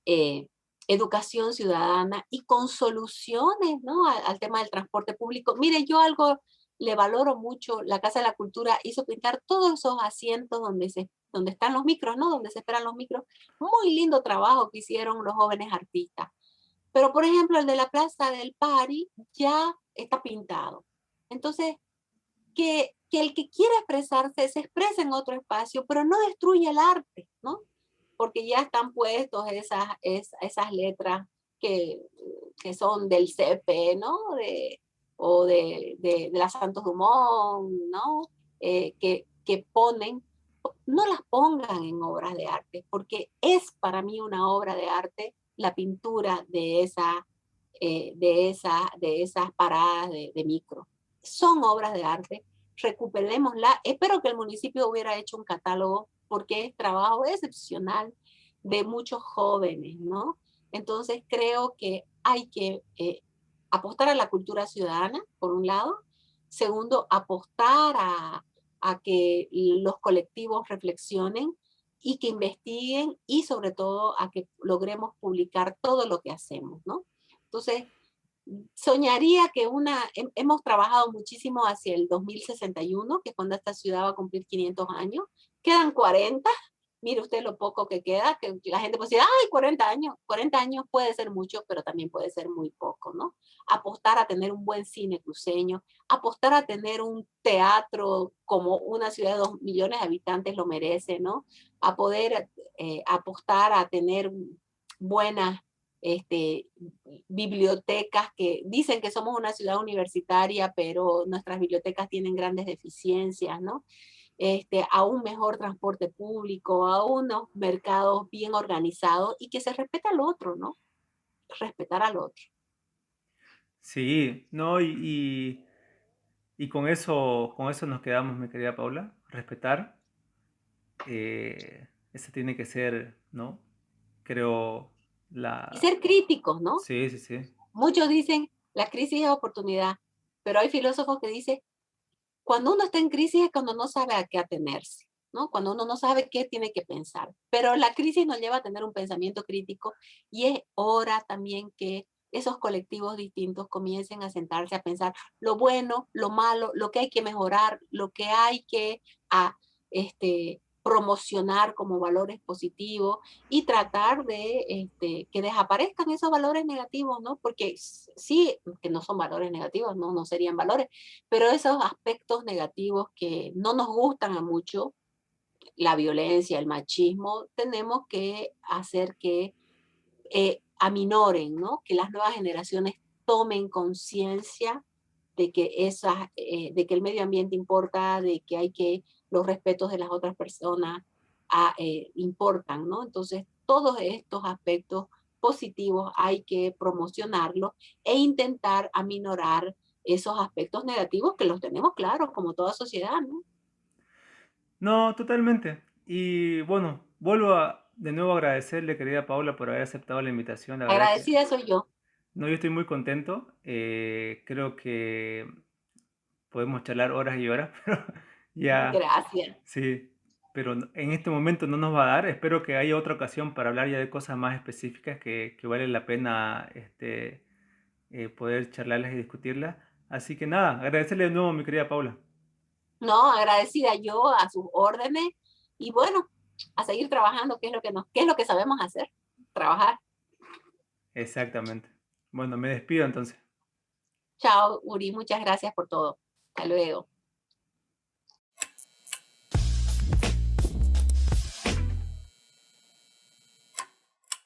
eh, educación ciudadana y con soluciones, ¿no? Al tema del transporte público. Mire, yo algo le valoro mucho, la Casa de la Cultura hizo pintar todos esos asientos donde están los micros, ¿no? Donde se esperan los micros. Muy lindo trabajo que hicieron los jóvenes artistas. Pero, por ejemplo, el de la Plaza del Pari ya está pintado. Entonces, que el que quiera expresarse se exprese en otro espacio, pero no destruya el arte, ¿no? Porque ya están puestos esas letras que, que son del CP, ¿no? De la Santos Dumont, ¿no? Que ponen, no las pongan en obras de arte, porque es para mí una obra de arte la pintura de esas paradas de micro. Son obras de arte, recuperémosla. Espero que el municipio hubiera hecho un catálogo porque es trabajo excepcional de muchos jóvenes, ¿no? Entonces creo que hay que apostar a la cultura ciudadana, por un lado. Segundo, apostar a que los colectivos reflexionen y que investiguen y sobre todo a que logremos publicar todo lo que hacemos, ¿no? Entonces, soñaría que hemos trabajado muchísimo hacia el 2061, que es cuando esta ciudad va a cumplir 500 años. Quedan 40. Mire usted lo poco que queda, que la gente puede decir, ay, 40 años. 40 años puede ser mucho, pero también puede ser muy poco, ¿no? Apostar a tener un buen cine cruceño, apostar a tener un teatro como una ciudad de 2 millones de habitantes lo merece, ¿no? A poder apostar a tener buenas este, bibliotecas que dicen que somos una ciudad universitaria, pero nuestras bibliotecas tienen grandes deficiencias, ¿no? A un mejor transporte público, a unos mercados bien organizados y que se respete al otro, ¿no? Respetar al otro. Sí, no, y con eso nos quedamos, mi querida Paula. Respetar, esa tiene que ser, ¿no? Creo, Y la... ser críticos, ¿no? Sí, sí, sí. Muchos dicen, la crisis es oportunidad, pero hay filósofos que dicen, cuando uno está en crisis es cuando no sabe a qué atenerse, ¿no? Cuando uno no sabe qué tiene que pensar. Pero la crisis nos lleva a tener un pensamiento crítico y es hora también que esos colectivos distintos comiencen a sentarse a pensar lo bueno, lo malo, lo que hay que mejorar, lo que hay que a, promocionar como valores positivos y tratar que desaparezcan esos valores negativos, ¿no? Porque sí, que no son valores negativos, no serían valores, pero esos aspectos negativos que no nos gustan a mucho, la violencia, el machismo, tenemos que hacer que aminoren, ¿no? Que las nuevas generaciones tomen conciencia de que el medio ambiente importa, de que hay que los respetos de las otras personas importan, ¿no? Entonces, todos estos aspectos positivos hay que promocionarlos e intentar aminorar esos aspectos negativos que los tenemos claros, como toda sociedad, ¿no? No, totalmente. Y bueno, de nuevo a agradecerle, querida Paula, por haber aceptado la invitación. La verdad que, Agradecida soy yo. no, yo estoy muy contento. Creo que podemos charlar horas y horas, pero ya, Gracias. sí. Pero en este momento no nos va a dar. Espero que haya otra ocasión para hablar ya de cosas más específicas que vale la pena poder charlarlas y discutirlas. Así que nada, agradecerle de nuevo, mi querida Paula. No, agradecida yo a sus órdenes y bueno, a seguir trabajando, qué es lo que sabemos hacer, trabajar. Exactamente. Bueno, me despido entonces. Chao, Uri, muchas gracias por todo. Hasta luego.